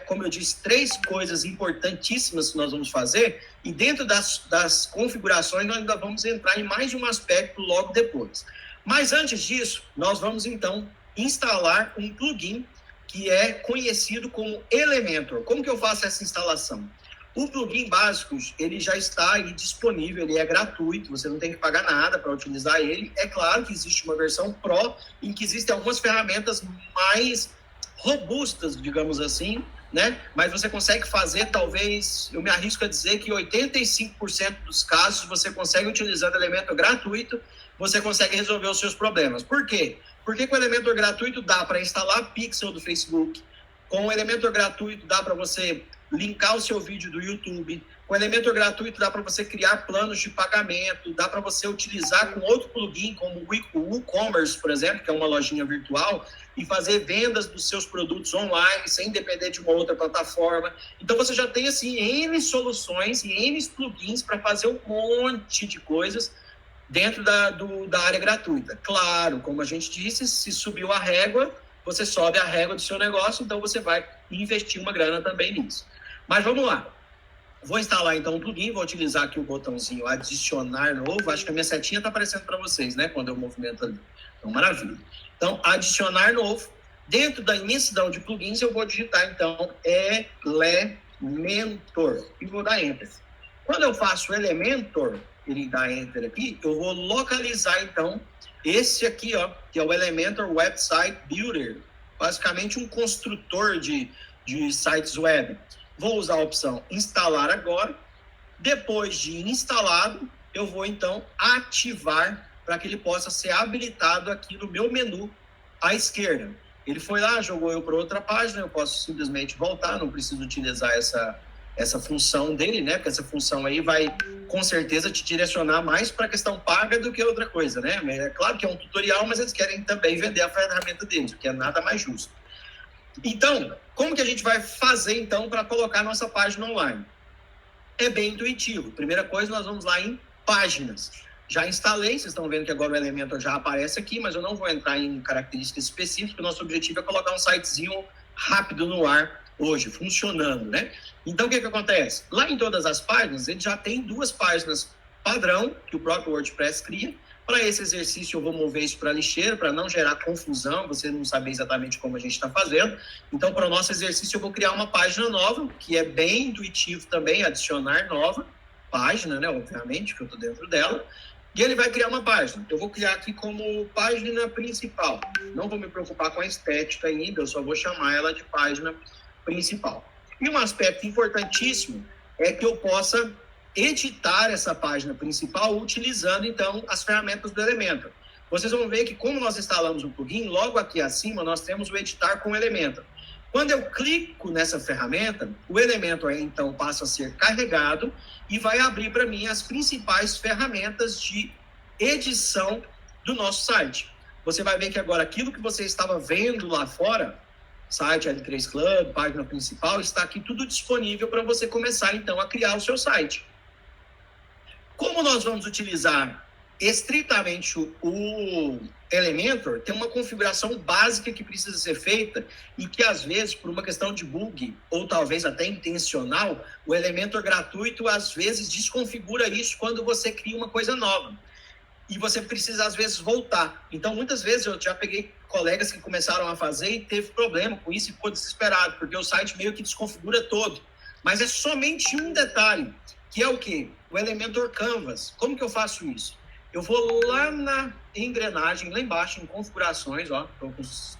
como eu disse, 3 coisas importantíssimas que nós vamos fazer, e dentro das configurações nós ainda vamos entrar em mais de um aspecto logo depois. Mas antes disso, nós vamos então instalar um plugin que é conhecido como Elementor. Como que eu faço essa instalação? O plugin básico, ele já está aí disponível, ele é gratuito, você não tem que pagar nada para utilizar ele. É claro que existe uma versão Pro, em que existem algumas ferramentas mais robustas, digamos assim, né? Mas você consegue fazer, talvez, eu me arrisco a dizer que 85% dos casos você consegue, utilizando Elementor gratuito, você consegue resolver os seus problemas. Por quê? Porque com o Elementor gratuito dá para instalar pixel do Facebook, com o Elementor gratuito dá para você linkar o seu vídeo do YouTube, com o Elementor gratuito dá para você criar planos de pagamento, dá para você utilizar com outro plugin, como o WooCommerce, por exemplo, que é uma lojinha virtual, e fazer vendas dos seus produtos online, sem depender de uma outra plataforma. Então, você já tem, assim, N soluções e N plugins para fazer um monte de coisas dentro da área gratuita. Claro, como a gente disse, se subiu a régua, você sobe a régua do seu negócio, então você vai investir uma grana também nisso. Mas vamos lá. Vou instalar então o plugin, vou utilizar aqui o botãozinho adicionar novo. Acho que a minha setinha está aparecendo para vocês, né? Quando eu movimento ali. Então, maravilha. Então, adicionar novo. Dentro da imensidão de plugins, eu vou digitar então Elementor e vou dar Enter. Quando eu faço Elementor, ele dá Enter aqui, eu vou localizar então esse aqui, ó, que é o Elementor Website Builder. Basicamente um construtor de sites web. Vou usar a opção instalar agora. Depois de instalado, eu vou então ativar para que ele possa ser habilitado aqui no meu menu à esquerda. Ele foi lá, jogou eu para outra página, eu posso simplesmente voltar, não preciso utilizar essa função dele, né? Porque essa função aí vai, com certeza, te direcionar mais para a questão paga do que outra coisa, né? É claro que é um tutorial, mas eles querem também vender a ferramenta deles, o que é nada mais justo. Então, como que a gente vai fazer, então, para colocar nossa página online? É bem intuitivo. Primeira coisa, nós vamos lá em páginas. Já instalei, vocês estão vendo que agora o Elementor já aparece aqui, mas eu não vou entrar em características específicas, o nosso objetivo é colocar um sitezinho rápido no ar hoje, funcionando, né? Então, o que acontece? Lá em todas as páginas, ele já tem 2 páginas padrão, que o próprio WordPress cria. Para esse exercício, eu vou mover isso para a lixeira, para não gerar confusão, você não saber exatamente como a gente está fazendo. Então, para o nosso exercício, eu vou criar uma página nova, que é bem intuitivo também, adicionar nova página, né? Obviamente, que eu estou dentro dela. E ele vai criar uma página. Eu vou criar aqui como página principal. Não vou me preocupar com a estética ainda, eu só vou chamar ela de página principal. E um aspecto importantíssimo é que eu possa editar essa página principal utilizando, então, as ferramentas do Elementor. Vocês vão ver que, como nós instalamos o plugin, logo aqui acima nós temos o editar com o Elementor. Quando eu clico nessa ferramenta, o Elementor, então, passa a ser carregado e vai abrir para mim as principais ferramentas de edição do nosso site. Você vai ver que agora aquilo que você estava vendo lá fora, site L3 Club, página principal, está aqui tudo disponível para você começar, então, a criar o seu site. Como nós vamos utilizar estritamente o Elementor tem uma configuração básica que precisa ser feita e que, às vezes, por uma questão de bug, ou talvez até intencional, o Elementor gratuito, às vezes, desconfigura isso quando você cria uma coisa nova. E você precisa, às vezes, voltar. Então, muitas vezes, eu já peguei colegas que começaram a fazer e teve problema com isso e ficou desesperado, porque o site meio que desconfigura todo. Mas é somente um detalhe, que é o quê? O Elementor Canvas. Como que eu faço isso? Eu vou lá na engrenagem, lá embaixo, em configurações, ó, estou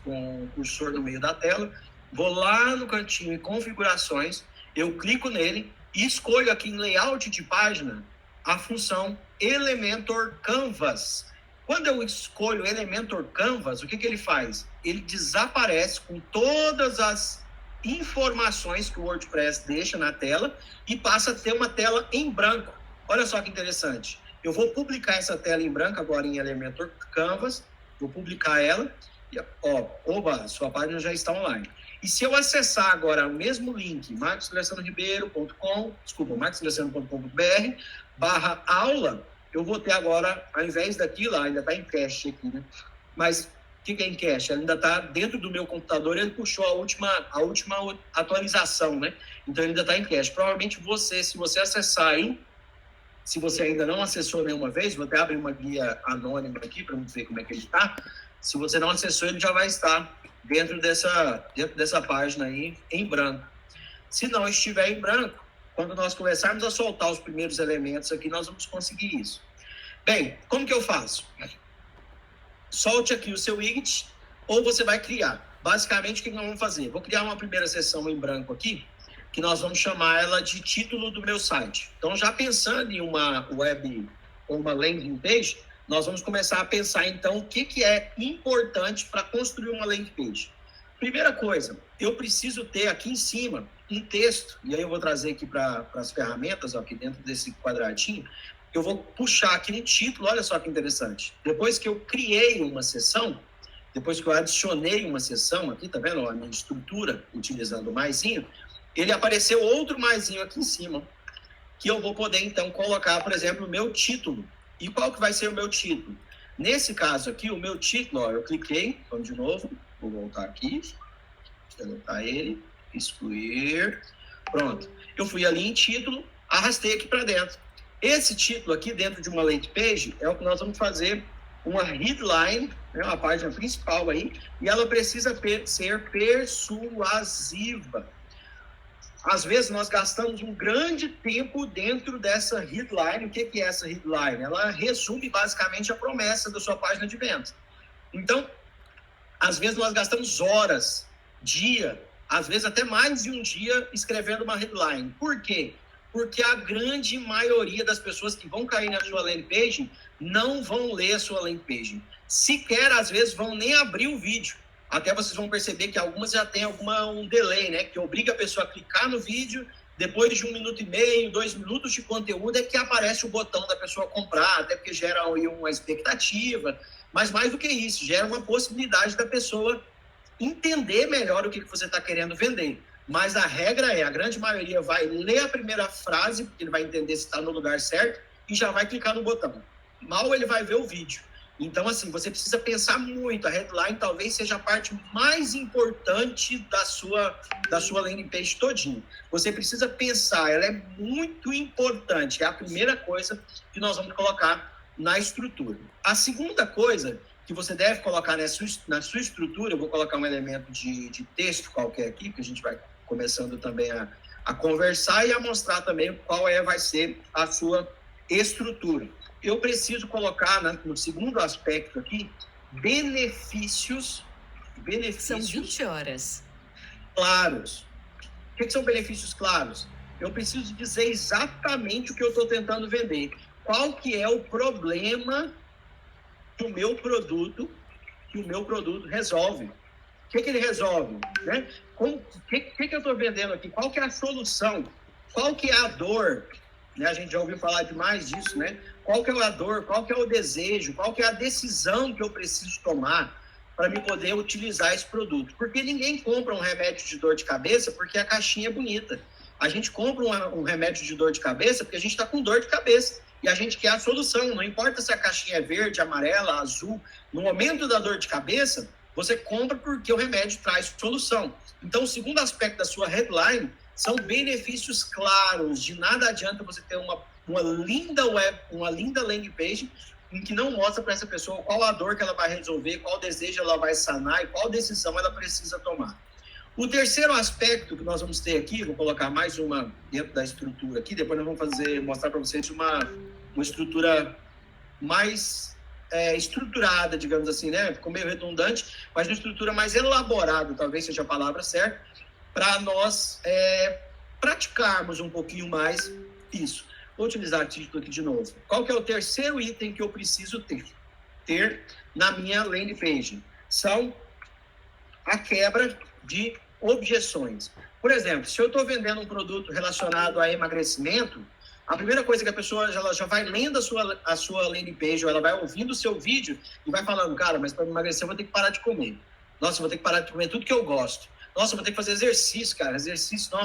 com o cursor no meio da tela, vou lá no cantinho em configurações, eu clico nele e escolho aqui em layout de página a função Elementor Canvas. Quando eu escolho Elementor Canvas, o que ele faz? Ele desaparece com todas as informações que o WordPress deixa na tela e passa a ter uma tela em branco. Olha só que interessante. Eu vou publicar essa tela em branco agora em Elementor Canvas, vou publicar ela, e, oba, sua página já está online. E se eu acessar agora o mesmo link, marcossilvestre.com.br/aula, eu vou ter agora, ao invés daquilo, ainda está em cache aqui, né? Mas o que é em cache? Ela ainda está dentro do meu computador, ele puxou a última atualização, né? Então ele ainda está em cache. Provavelmente se você acessar aí, se você ainda não acessou nenhuma vez, vou até abrir uma guia anônima aqui para ver como é que ele está. Se você não acessou, ele já vai estar dentro dessa página aí, em branco. Se não estiver em branco, quando nós começarmos a soltar os primeiros elementos aqui, nós vamos conseguir isso. Bem, como que eu faço? Solte aqui o seu widget, ou você vai criar. Basicamente, o que nós vamos fazer? Vou criar uma primeira seção em branco aqui, que nós vamos chamar ela de título do meu site. Então, já pensando em uma web ou uma landing page, nós vamos começar a pensar, então, o que é importante para construir uma landing page. Primeira coisa, eu preciso ter aqui em cima um texto, e aí eu vou trazer aqui para as ferramentas, ó, aqui dentro desse quadradinho, eu vou puxar aqui um título, olha só que interessante. Depois que eu criei uma seção, depois que eu adicionei uma seção aqui, tá vendo? A minha estrutura, utilizando o maisinho, ele apareceu outro maisinho aqui em cima, que eu vou poder, então, colocar, por exemplo, o meu título. E qual que vai ser o meu título? Nesse caso aqui, o meu título, ó, eu cliquei, vamos de novo, vou voltar aqui, deletar ele, excluir, pronto. Eu fui ali em título, arrastei aqui para dentro. Esse título aqui, dentro de uma landing page, é o que nós vamos fazer uma headline, né, uma página principal aí, e ela precisa ser persuasiva. Às vezes, nós gastamos um grande tempo dentro dessa headline. O que é essa headline? Ela resume, basicamente, a promessa da sua página de vendas. Então, às vezes, nós gastamos horas, dia, às vezes até mais de um dia escrevendo uma headline. Por quê? Porque a grande maioria das pessoas que vão cair na sua landing page não vão ler a sua landing page. Sequer, às vezes, vão nem abrir o vídeo. Até vocês vão perceber que algumas já tem um delay, né? Que obriga a pessoa a clicar no vídeo, depois de 1 minuto e meio, 2 minutos de conteúdo, é que aparece o botão da pessoa comprar, até porque gera aí uma expectativa. Mas mais do que isso, gera uma possibilidade da pessoa entender melhor o que você está querendo vender. Mas a regra é, a grande maioria vai ler a primeira frase, porque ele vai entender se está no lugar certo, e já vai clicar no botão. Mal ele vai ver o vídeo. Então, assim, você precisa pensar muito. A headline talvez seja a parte mais importante da sua landing page todinha. Você precisa pensar, ela é muito importante. É a primeira coisa que nós vamos colocar na estrutura. A segunda coisa que você deve colocar na sua estrutura, eu vou colocar um elemento de texto qualquer aqui, que a gente vai começando também a conversar e a mostrar também vai ser a sua estrutura. Eu preciso colocar, né, no segundo aspecto aqui, benefícios São 20 horas. Claros. O que são benefícios claros? Eu preciso dizer exatamente o que eu estou tentando vender. Qual que é o problema que o meu produto resolve? O que ele resolve? Né? O que eu estou vendendo aqui? Qual que é a solução? Qual que é a dor? Né? A gente já ouviu falar demais disso, né? Qual que é a dor? Qual que é o desejo? Qual que é a decisão que eu preciso tomar para me poder utilizar esse produto? Porque ninguém compra um remédio de dor de cabeça porque a caixinha é bonita. A gente compra um remédio de dor de cabeça porque a gente está com dor de cabeça. e a gente quer a solução. Não importa se a caixinha é verde, amarela, azul. No momento da dor de cabeça, você compra porque o remédio traz solução. Então, o segundo aspecto da sua headline são benefícios claros. De nada adianta você ter uma linda landing page em que não mostra para essa pessoa qual a dor que ela vai resolver, qual desejo ela vai sanar e qual decisão ela precisa tomar. O terceiro aspecto que nós vamos ter aqui, vou colocar mais uma dentro da estrutura aqui, depois nós vamos mostrar para vocês uma estrutura mais estruturada, digamos assim, né? Ficou meio redundante, mas uma estrutura mais elaborada, talvez seja a palavra certa, para nós praticarmos um pouquinho mais isso. Vou utilizar o título aqui de novo. Qual que é o terceiro item que eu preciso ter na minha landing page? São a quebra de objeções. Por exemplo, se eu estou vendendo um produto relacionado a emagrecimento, a primeira coisa que a pessoa ela já vai lendo a sua landing page, ou ela vai ouvindo o seu vídeo e vai falando, cara, mas para emagrecer eu vou ter que parar de comer. Nossa, eu vou ter que parar de comer tudo que eu gosto. Nossa, eu vou ter que fazer exercício, cara. Exercício.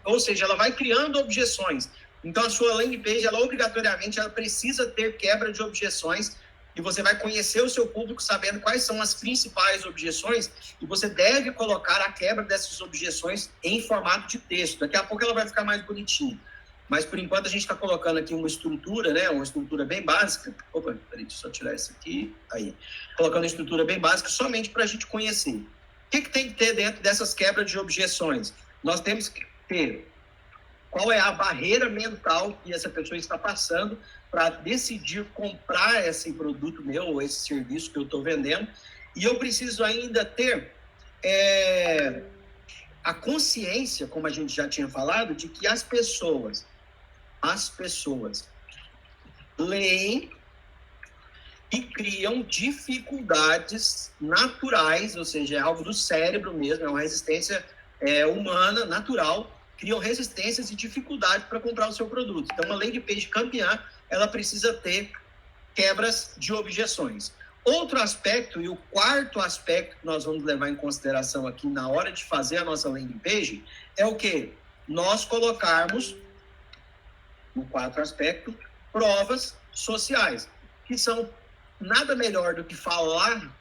Ou seja, ela vai criando objeções. Então, a sua landing page, ela obrigatoriamente ela precisa ter quebra de objeções e você vai conhecer o seu público sabendo quais são as principais objeções e você deve colocar a quebra dessas objeções em formato de texto. Daqui a pouco ela vai ficar mais bonitinha. Mas, por enquanto, a gente está colocando aqui uma estrutura, né? Uma estrutura bem básica. Opa, peraí, deixa eu só tirar isso aqui. Aí. Colocando uma estrutura bem básica somente para a gente conhecer. O que tem que ter dentro dessas quebras de objeções? Nós temos que ter qual é a barreira mental que essa pessoa está passando para decidir comprar esse produto meu ou esse serviço que eu estou vendendo. E eu preciso ainda ter a consciência, como a gente já tinha falado, de que as pessoas leem e criam dificuldades naturais, ou seja, é algo do cérebro mesmo, é uma resistência humana, natural, criam resistências e dificuldades para comprar o seu produto. Então, uma landing page campeã, ela precisa ter quebras de objeções. Outro aspecto, e o quarto aspecto que nós vamos levar em consideração aqui na hora de fazer a nossa landing page, é o quê? Nós colocarmos, no quarto aspecto, provas sociais, que são nada melhor do que falar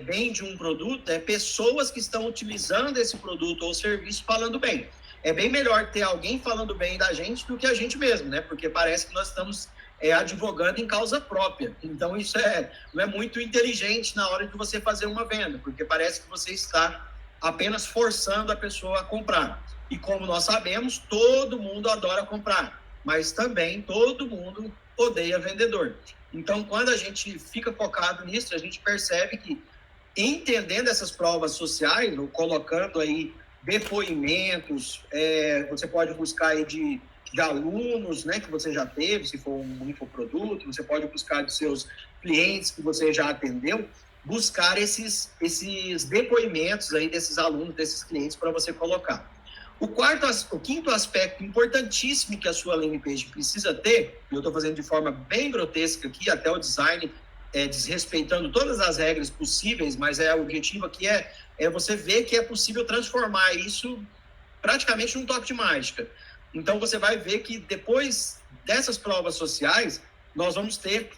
bem de um produto, pessoas que estão utilizando esse produto ou serviço falando bem. É bem melhor ter alguém falando bem da gente do que a gente mesmo, né? Porque parece que nós estamos advogando em causa própria. Então, isso não é muito inteligente na hora de você fazer uma venda, porque parece que você está apenas forçando a pessoa a comprar. E como nós sabemos, todo mundo adora comprar, mas também todo mundo odeia vendedor. Então, quando a gente fica focado nisso, a gente percebe que, entendendo essas provas sociais, ou colocando aí depoimentos, você pode buscar aí de alunos, né, que você já teve, se for um infoproduto, você pode buscar de seus clientes que você já atendeu, buscar esses depoimentos aí desses alunos, desses clientes para você colocar. O quinto aspecto importantíssimo que a sua landing page precisa ter, eu estou fazendo de forma bem grotesca aqui, até o design desrespeitando todas as regras possíveis, mas o objetivo aqui é você ver que é possível transformar isso praticamente num toque de mágica. Então, você vai ver que depois dessas provas sociais, nós vamos ter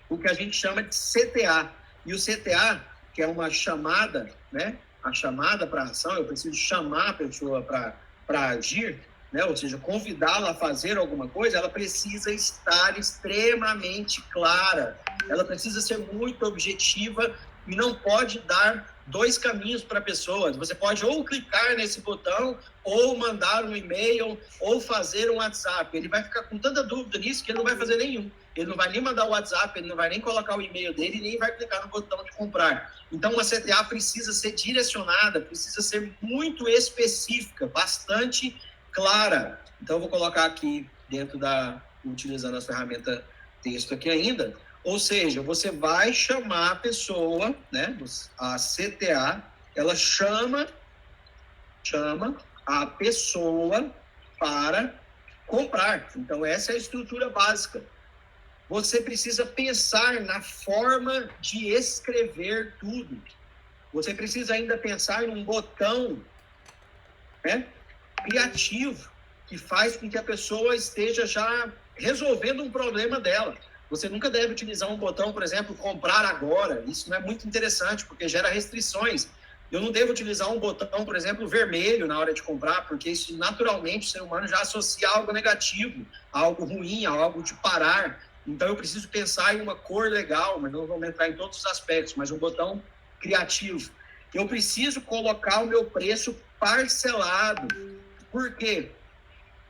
o que a gente chama de CTA. E o CTA, que é uma chamada, né? A chamada para ação, eu preciso chamar a pessoa para agir, né? Ou seja, convidá-la a fazer alguma coisa, ela precisa estar extremamente clara. Ela precisa ser muito objetiva e não pode dar dois caminhos para a pessoa. Você pode ou clicar nesse botão, ou mandar um e-mail, ou fazer um WhatsApp. Ele vai ficar com tanta dúvida nisso que ele não vai fazer nenhum. Ele não vai nem mandar o WhatsApp, ele não vai nem colocar o e-mail dele, nem vai clicar no botão de comprar. Então, uma CTA precisa ser direcionada, precisa ser muito específica, bastante clara. Então, eu vou colocar aqui dentro utilizando a ferramenta texto aqui ainda. Ou seja, você vai chamar a pessoa, né? A CTA, ela chama a pessoa para comprar. Então, essa é a estrutura básica. Você precisa pensar na forma de escrever tudo. Você precisa ainda pensar num botão, né, criativo, que faz com que a pessoa esteja já resolvendo um problema dela. Você nunca deve utilizar um botão, por exemplo, comprar agora. Isso não é muito interessante, porque gera restrições. Eu não devo utilizar um botão, por exemplo, vermelho na hora de comprar, porque isso naturalmente o ser humano já associa a algo negativo, a algo ruim, a algo de parar. Então eu preciso pensar em uma cor legal, mas não vamos entrar em todos os aspectos, mas um botão criativo. Eu preciso colocar o meu preço parcelado. Por quê?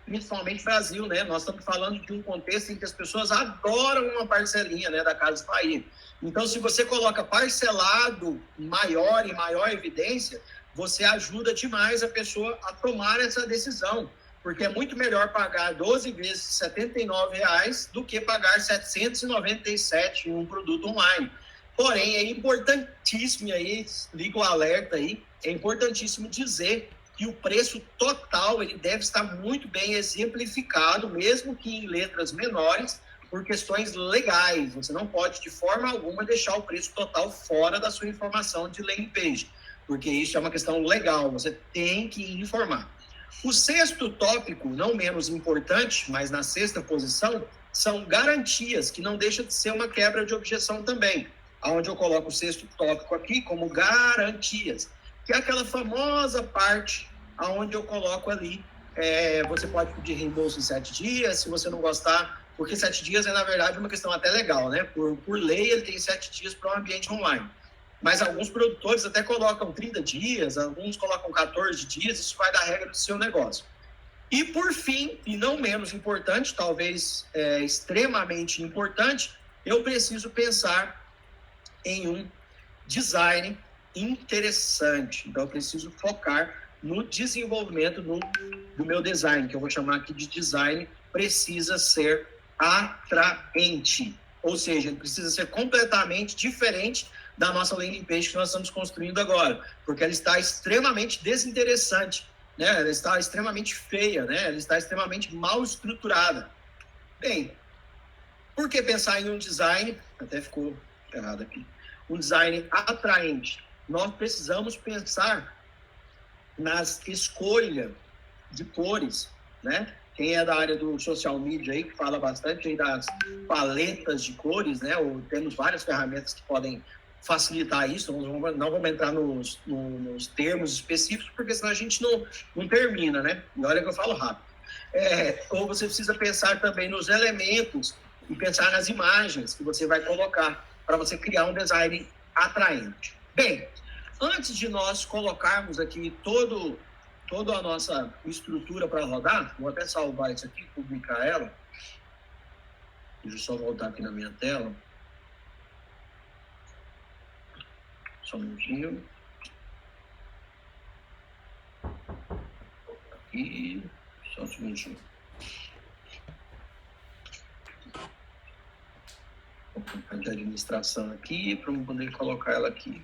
Principalmente Brasil, né? Nós estamos falando de um contexto em que as pessoas adoram uma parcelinha, né, da Casa Bahia. Então, se você coloca parcelado maior e maior evidência, você ajuda demais a pessoa a tomar essa decisão, porque é muito melhor pagar 12 vezes R$ 79,00 do que pagar R$ 797 em um produto online. Porém, é importantíssimo, e aí, liga o alerta aí, é importantíssimo dizer que o preço total ele deve estar muito bem exemplificado, mesmo que em letras menores, por questões legais. Você não pode, de forma alguma, deixar o preço total fora da sua informação de landing page, porque isso é uma questão legal, você tem que informar. O sexto tópico, não menos importante, mas na sexta posição, são garantias, que não deixa de ser uma quebra de objeção também, onde eu coloco o sexto tópico aqui como garantias, que é aquela famosa parte onde eu coloco ali, você pode pedir reembolso em 7 dias, se você não gostar, porque 7 dias é, na verdade, uma questão até legal, né? Por lei, ele tem 7 dias para um ambiente online. Mas alguns produtores até colocam 30 dias, alguns colocam 14 dias, isso vai da regra do seu negócio. E, por fim, e não menos importante, talvez extremamente importante, eu preciso pensar em um design interessante. Então, eu preciso focar no desenvolvimento do meu design, que eu vou chamar aqui de design, precisa ser atraente. Ou seja, ele precisa ser completamente diferente da nossa landing page que nós estamos construindo agora, porque ela está extremamente desinteressante, né? Ela está extremamente feia, né? Ela está extremamente mal estruturada. Bem, por que pensar em um design, até ficou errado aqui, um design atraente? Nós precisamos pensar nas escolhas de cores, né? Quem é da área do social media aí, que fala bastante aí das paletas de cores, né? Ou temos várias ferramentas que podem facilitar isso, não vamos entrar nos termos específicos, porque senão a gente não termina, né? E olha que eu falo rápido. Ou você precisa pensar também nos elementos e pensar nas imagens que você vai colocar para você criar um design atraente. Bem, antes de nós colocarmos aqui toda a nossa estrutura para rodar, vou até salvar isso aqui, publicar ela. Deixa eu só voltar aqui na minha tela. Só um minutinho. Aqui, só um segundinho. Vou colocar de administração aqui, para eu poder colocar ela aqui.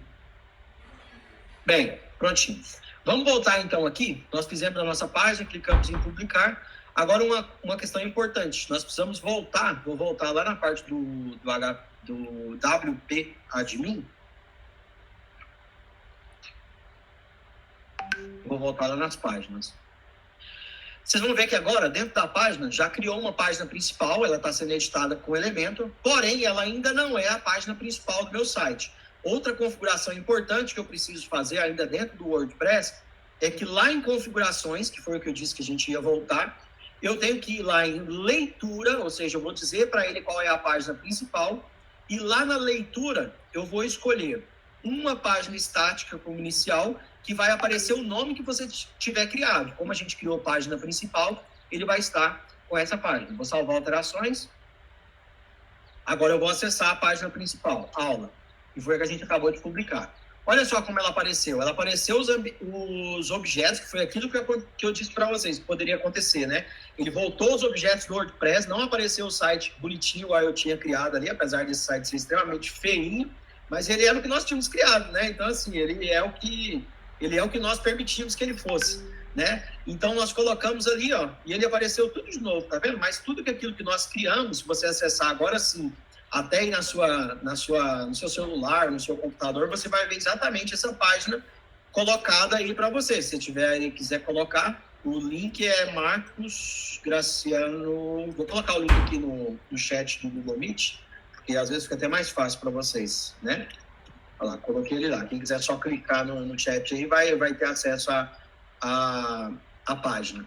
Bem, prontinho. Vamos voltar então aqui. Nós fizemos a nossa página, clicamos em publicar. Agora uma questão importante. Nós precisamos voltar, vou voltar lá na parte do WP Admin. Vou voltar lá nas páginas. Vocês vão ver que agora, dentro da página, já criou uma página principal, ela está sendo editada com elemento, porém, ela ainda não é a página principal do meu site. Outra configuração importante que eu preciso fazer ainda dentro do WordPress é que lá em configurações, que foi o que eu disse que a gente ia voltar, eu tenho que ir lá em leitura, ou seja, eu vou dizer para ele qual é a página principal, e lá na leitura eu vou escolher uma página estática como inicial, que vai aparecer o nome que você tiver criado. Como a gente criou a página principal, ele vai estar com essa página. Vou salvar alterações. Agora eu vou acessar a página principal, aula, que foi a que a gente acabou de publicar. Olha só como ela apareceu. Ela apareceu os objetos, que foi aquilo que eu disse para vocês, que poderia acontecer, né? Ele voltou os objetos do WordPress, não apareceu o site bonitinho, igual eu tinha criado ali, apesar desse site ser extremamente feinho, mas ele era o que nós tínhamos criado, né? Então, assim, ele é o que nós permitimos que ele fosse, né? Então, nós colocamos ali, ó, e ele apareceu tudo de novo, tá vendo? Mas tudo aquilo que nós criamos, se você acessar agora sim, até aí no seu celular, no seu computador, você vai ver exatamente essa página colocada aí para você. Se você quiser colocar, O link é Marcos Graciano. Vou colocar o link aqui no chat do Google Meet, porque às vezes fica até mais fácil para vocês, né? Olha lá, coloquei ele lá. Quem quiser só clicar no chat aí vai ter acesso à página.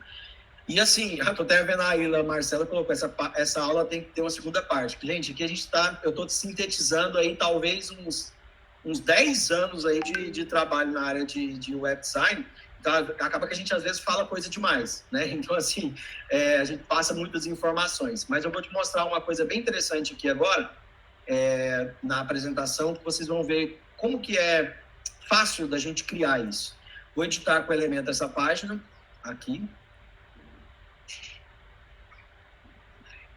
E assim, eu tô até vendo a Ilha Marcela colocou, essa aula tem que ter uma segunda parte. Gente, aqui eu tô sintetizando aí talvez uns 10 anos aí de trabalho na área de web design. Então, acaba que a gente às vezes fala coisa demais, né? Então, assim, a gente passa muitas informações. Mas eu vou te mostrar uma coisa bem interessante aqui agora, na apresentação, que vocês vão ver como que é fácil da gente criar isso. Vou editar com o elemento essa página, aqui.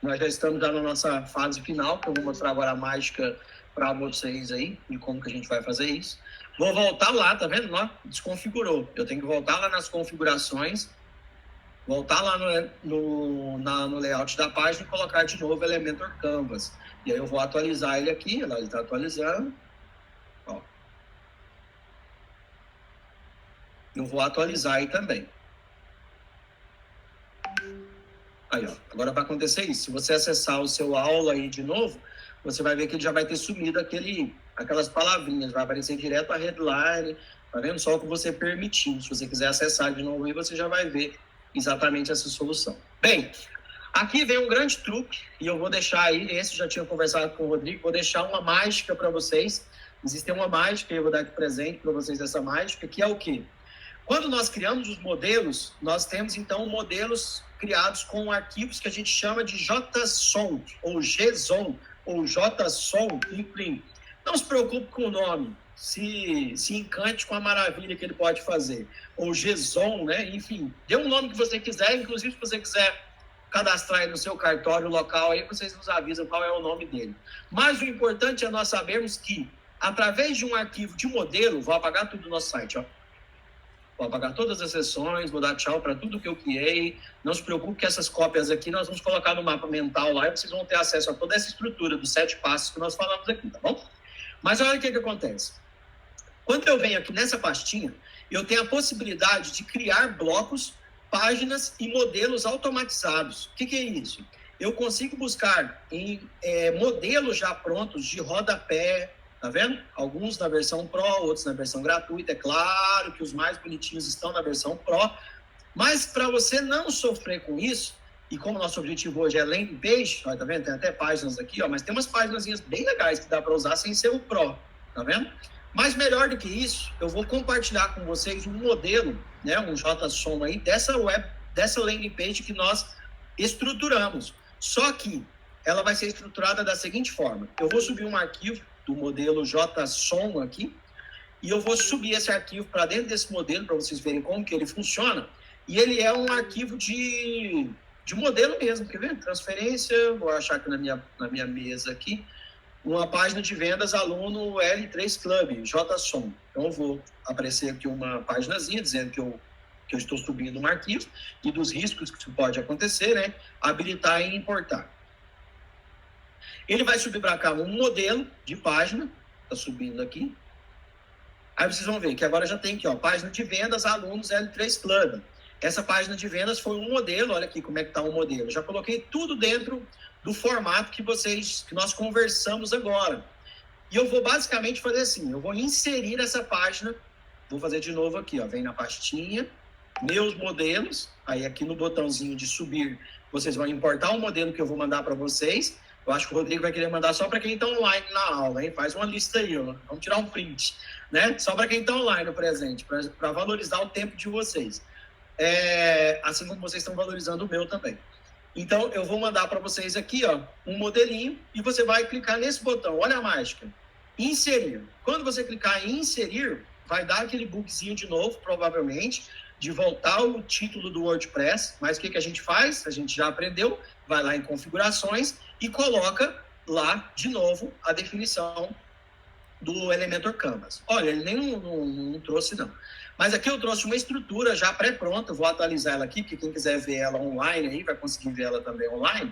Nós já estamos na nossa fase final, que eu vou mostrar agora a mágica para vocês aí, e como que a gente vai fazer isso. Vou voltar lá, tá vendo? Ó, desconfigurou. Eu tenho que voltar lá nas configurações, voltar lá no layout da página e colocar de novo o Elementor Canvas. E aí eu vou atualizar ele aqui, ele está atualizando. Ó. Eu vou atualizar aí também. Aí, ó, agora vai acontecer isso. Se você acessar o seu aula aí de novo, você vai ver que ele já vai ter sumido aquelas palavrinhas, vai aparecer direto a headline, tá vendo? Só o que você permitiu. Se você quiser acessar de novo aí, você já vai ver exatamente essa solução. Bem, aqui vem um grande truque, e eu vou deixar aí, esse já tinha conversado com o Rodrigo, vou deixar uma mágica para vocês. Existe uma mágica, eu vou dar aqui presente para vocês essa mágica, que é o quê? Quando nós criamos os modelos, nós temos então modelos criados com arquivos que a gente chama de JSON, ou GSON, ou JSON, enfim. Não se preocupe com o nome, se encante com a maravilha que ele pode fazer. Ou GSON, né? Enfim, dê um nome que você quiser, inclusive se você quiser cadastrar aí no seu cartório local, aí vocês nos avisam qual é o nome dele. Mas o importante é nós sabermos que, através de um arquivo de modelo, vou apagar tudo do nosso site, ó. Vou apagar todas as sessões, vou dar tchau para tudo que eu criei. Não se preocupe que essas cópias aqui nós vamos colocar no mapa mental lá e vocês vão ter acesso a toda essa estrutura dos 7 passos que nós falamos aqui, tá bom? Mas olha o que acontece. Quando eu venho aqui nessa pastinha, eu tenho a possibilidade de criar blocos, páginas e modelos automatizados. O que é isso? Eu consigo buscar em modelos já prontos de rodapé, tá vendo? Alguns na versão Pro, outros na versão gratuita. É claro que os mais bonitinhos estão na versão Pro, mas para você não sofrer com isso, e como nosso objetivo hoje é landing page, ó, tá vendo? Tem até páginas aqui, ó, mas tem umas páginas bem legais que dá para usar sem ser o Pro, tá vendo? Mas melhor do que isso, eu vou compartilhar com vocês um modelo, né, um JSON aí, dessa landing page que nós estruturamos. Só que ela vai ser estruturada da seguinte forma. Eu vou subir um arquivo do modelo JSON aqui, e eu vou subir esse arquivo para dentro desse modelo, para vocês verem como que ele funciona, e ele é um arquivo de modelo mesmo, quer ver? Transferência, vou achar aqui na minha mesa aqui, uma página de vendas aluno L3 Club, JSON. Então eu vou aparecer aqui uma paginazinha dizendo que eu estou subindo um arquivo, e dos riscos que isso pode acontecer, né? Habilitar e importar. Ele vai subir para cá um modelo de página, está subindo aqui. Aí vocês vão ver que agora já tem aqui, ó, página de vendas, alunos L3 Club. Essa página de vendas foi um modelo, olha aqui como é que está o modelo. Já coloquei tudo dentro do formato que nós conversamos agora. E eu vou basicamente fazer assim, eu vou inserir essa página, vou fazer de novo aqui, ó, vem na pastinha, meus modelos, aí aqui no botãozinho de subir, vocês vão importar o modelo que eu vou mandar para vocês. Eu acho que o Rodrigo vai querer mandar só para quem está online na aula, hein? Faz uma lista aí, ó. Vamos tirar um print, né? Só para quem está online no presente, para valorizar o tempo de vocês. Assim como vocês estão valorizando o meu também. Então, eu vou mandar para vocês aqui, ó, um modelinho, e você vai clicar nesse botão, olha a mágica, inserir. Quando você clicar em inserir, vai dar aquele bugzinho de novo, provavelmente, de voltar ao título do WordPress, mas o que a gente faz? A gente já aprendeu, vai lá em configurações e coloca lá, de novo, a definição do Elementor Canvas. Olha, ele nem não trouxe, não. Mas aqui eu trouxe uma estrutura já pré-pronta, vou atualizar ela aqui, porque quem quiser ver ela online aí, vai conseguir ver ela também online,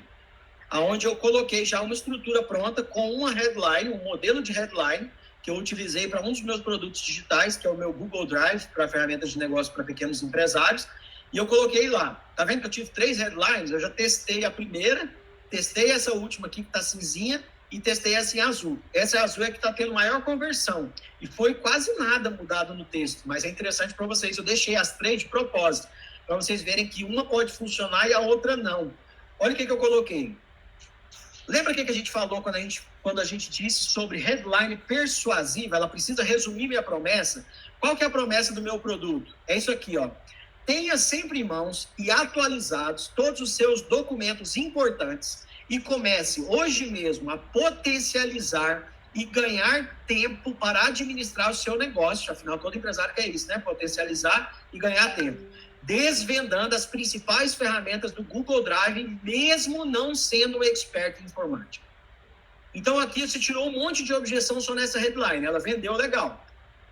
aonde eu coloquei já uma estrutura pronta com uma headline, um modelo de headline, que eu utilizei para um dos meus produtos digitais, que é o meu Google Drive, para ferramentas de negócio para pequenos empresários, E eu coloquei lá. Tá vendo que eu tive 3 headlines? Eu já testei a primeira, testei essa última aqui que tá cinzinha e testei essa em azul. Essa azul é que tá tendo maior conversão. E foi quase nada mudado no texto. Mas é interessante para vocês. Eu deixei as 3 de propósito, para vocês verem que uma pode funcionar e a outra não. Olha o que eu coloquei. Lembra o que a gente falou quando a gente disse sobre headline persuasiva? Ela precisa resumir minha promessa. Qual que é a promessa do meu produto? É isso aqui, ó. Tenha sempre em mãos e atualizados todos os seus documentos importantes e comece hoje mesmo a potencializar e ganhar tempo para administrar o seu negócio. Afinal, todo empresário quer isso, né? Potencializar e ganhar tempo. Desvendando as principais ferramentas do Google Drive, mesmo não sendo um expert em informática. Então, aqui você tirou um monte de objeção só nessa headline. Ela vendeu legal.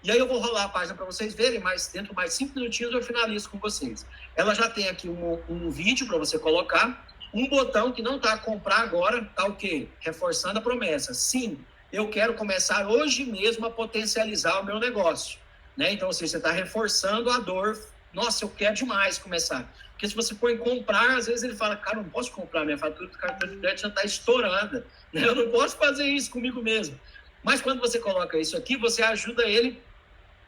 E aí eu vou rolar a página para vocês verem, mas dentro de mais 5 minutinhos eu finalizo com vocês. Ela já tem aqui um vídeo para você colocar, um botão que não está a comprar agora, tá o quê? Reforçando a promessa. Sim, eu quero começar hoje mesmo a potencializar o meu negócio. Né? Então, você está reforçando a dor. Nossa, eu quero demais começar. Porque se você põe comprar, às vezes ele fala, cara, eu não posso comprar, minha fatura do cartão de crédito já está estourando. Né? Eu não posso fazer isso comigo mesmo. Mas quando você coloca isso aqui, você ajuda ele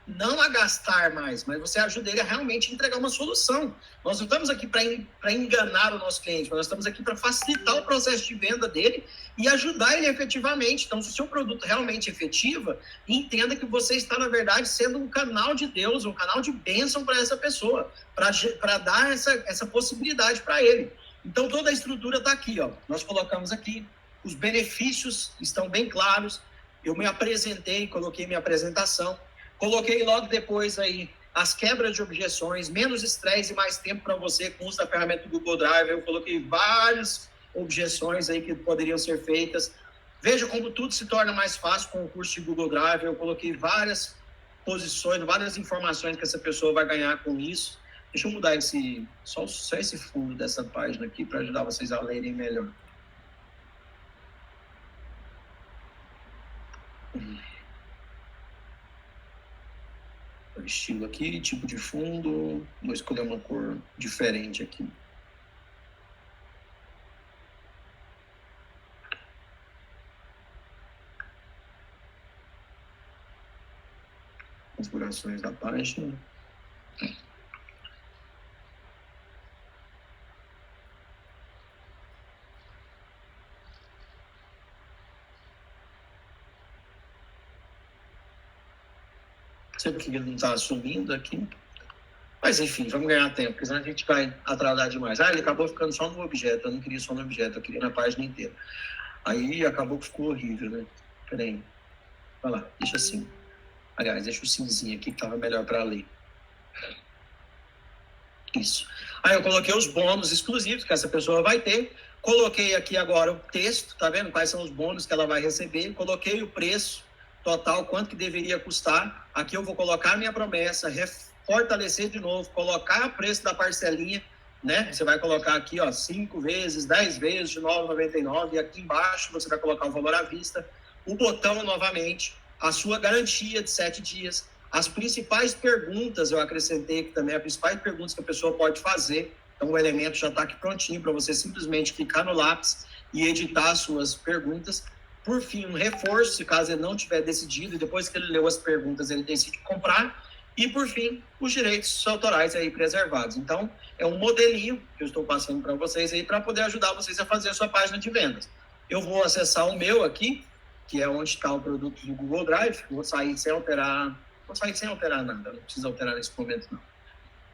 não a gastar mais, mas você ajuda ele a realmente entregar uma solução. Nós não estamos aqui para enganar o nosso cliente, mas nós estamos aqui para facilitar o processo de venda dele e ajudar ele efetivamente. Então, se o seu produto realmente é efetivo, entenda que você está, na verdade, sendo um canal de Deus, um canal de bênção para essa pessoa, para dar essa possibilidade para ele. Então, toda a estrutura está aqui, ó. Nós colocamos aqui, os benefícios estão bem claros, eu me apresentei, coloquei minha apresentação, coloquei logo depois aí as quebras de objeções, menos estresse e mais tempo para você com o uso da ferramenta do Google Drive. Eu coloquei várias objeções aí que poderiam ser feitas. Veja como tudo se torna mais fácil com o curso de Google Drive. Eu coloquei várias posições, várias informações que essa pessoa vai ganhar com isso. Deixa eu mudar só esse fundo dessa página aqui para ajudar vocês a lerem melhor. O estilo aqui, tipo de fundo, vou escolher uma cor diferente aqui. Configurações da página. Sei porque ele não está assumindo aqui. Mas, enfim, vamos ganhar tempo, porque senão a gente vai atrasar demais. Ele acabou ficando só no objeto. Eu não queria só no objeto, eu queria na página inteira. Aí acabou que ficou horrível, né? Peraí. Vai lá, deixa assim. Aliás, deixa o cinzinho aqui que estava melhor para ler. Isso. Aí eu coloquei os bônus exclusivos que essa pessoa vai ter. Coloquei aqui agora o texto, tá vendo? Quais são os bônus que ela vai receber. Coloquei o preço total, quanto que deveria custar. Aqui eu vou colocar a minha promessa, fortalecer de novo, colocar o preço da parcelinha, né? Você vai colocar aqui, ó, 5 vezes, 10 vezes de R$ 9,99, e aqui embaixo você vai colocar o valor à vista, o botão novamente, a sua garantia de 7 dias, as principais perguntas, eu acrescentei aqui também, as principais perguntas que a pessoa pode fazer. Então o elemento já está aqui prontinho para você simplesmente clicar no lápis e editar as suas perguntas. Por fim, um reforço, se caso ele não tiver decidido, e depois que ele leu as perguntas, ele decide comprar. E, por fim, os direitos autorais aí preservados. Então, é um modelinho que eu estou passando para vocês aí, para poder ajudar vocês a fazer a sua página de vendas. Eu vou acessar o meu aqui, que é onde está o produto do Google Drive. Vou sair sem alterar nada, não precisa alterar nesse momento, não.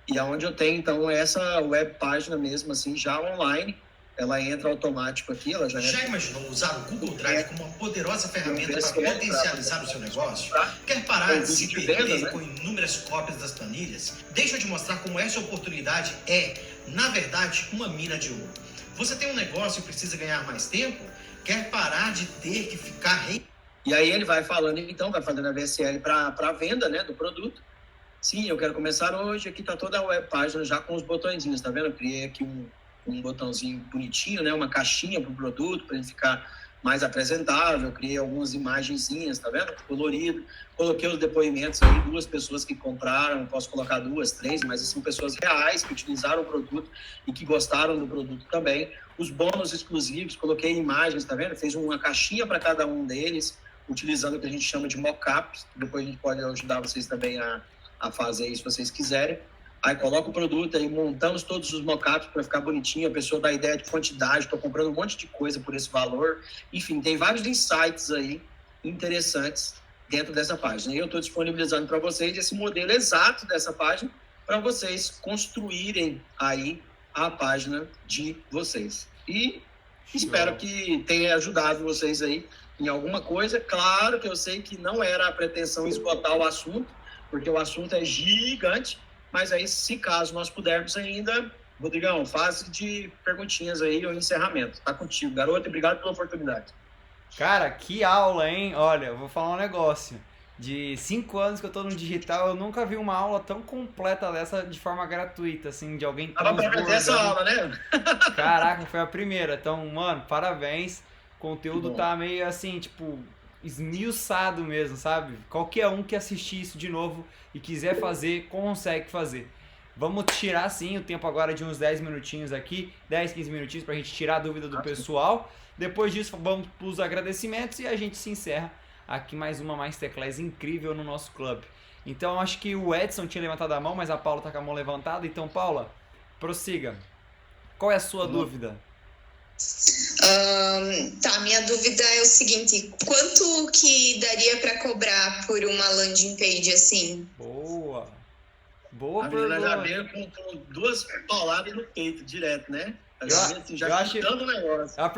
E aonde eu tenho, então, essa web página mesmo, assim, já online. Ela entra automático aqui, ela já entra. Já imaginou usar o Google Drive como uma poderosa ferramenta para potencializar o seu negócio? Quer parar de se perder com inúmeras cópias das planilhas? Deixa eu te mostrar como essa oportunidade é, na verdade, uma mina de ouro. Você tem um negócio e precisa ganhar mais tempo? Quer parar de ter que ficar... E aí ele vai falando, então, vai fazendo a VSL para a venda, né, do produto. Sim, eu quero começar hoje. Aqui está toda a web página já com os botõezinhos, tá vendo? Eu criei aqui um botãozinho bonitinho, né? Uma caixinha para o produto, para ele ficar mais apresentável, criei algumas imagenzinhas, tá vendo? Colorido, coloquei os depoimentos aí, 2 pessoas que compraram, posso colocar 2, 3, mas são pessoas reais que utilizaram o produto e que gostaram do produto também. Os bônus exclusivos, coloquei imagens, tá vendo? Fiz uma caixinha para cada um deles, utilizando o que a gente chama de mock-ups, depois a gente pode ajudar vocês também a fazer isso se vocês quiserem. Aí coloca o produto, aí montamos todos os mockups para ficar bonitinho, a pessoa dá ideia de quantidade, estou comprando um monte de coisa por esse valor. Enfim, tem vários insights aí interessantes dentro dessa página. E eu estou disponibilizando para vocês esse modelo exato dessa página para vocês construírem aí a página de vocês. E espero que tenha ajudado vocês aí em alguma coisa. Claro que eu sei que não era a pretensão esgotar o assunto, porque o assunto é gigante. Mas aí, se caso nós pudermos ainda, Rodrigão, fase de perguntinhas aí, ou encerramento. Tá contigo, garoto, e obrigado pela oportunidade. Cara, que aula, hein? Olha, eu vou falar um negócio. De 5 anos que eu tô no digital, eu nunca vi uma aula tão completa dessa de forma gratuita, assim, de alguém Tava pra perder essa aula, né? Caraca, foi a primeira. Então, mano, parabéns. O conteúdo tá meio assim, tipo, esmiuçado mesmo, sabe? Qualquer um que assistir isso de novo e quiser fazer, consegue fazer. Vamos tirar sim o tempo agora de uns 10 minutinhos aqui, 10, 15 minutinhos pra gente tirar a dúvida do pessoal. Depois disso, vamos pros agradecimentos e a gente se encerra aqui mais uma Masterclass incrível no nosso clube. Então, acho que o Edson tinha levantado a mão, mas a Paula tá com a mão levantada. Então, Paula, prossiga. Qual é a sua dúvida? Tá, minha dúvida é o seguinte: quanto que daria para cobrar por uma landing page assim? Boa a menina já veio com 2 pauladas no peito direto, né? Já acho o negócio. A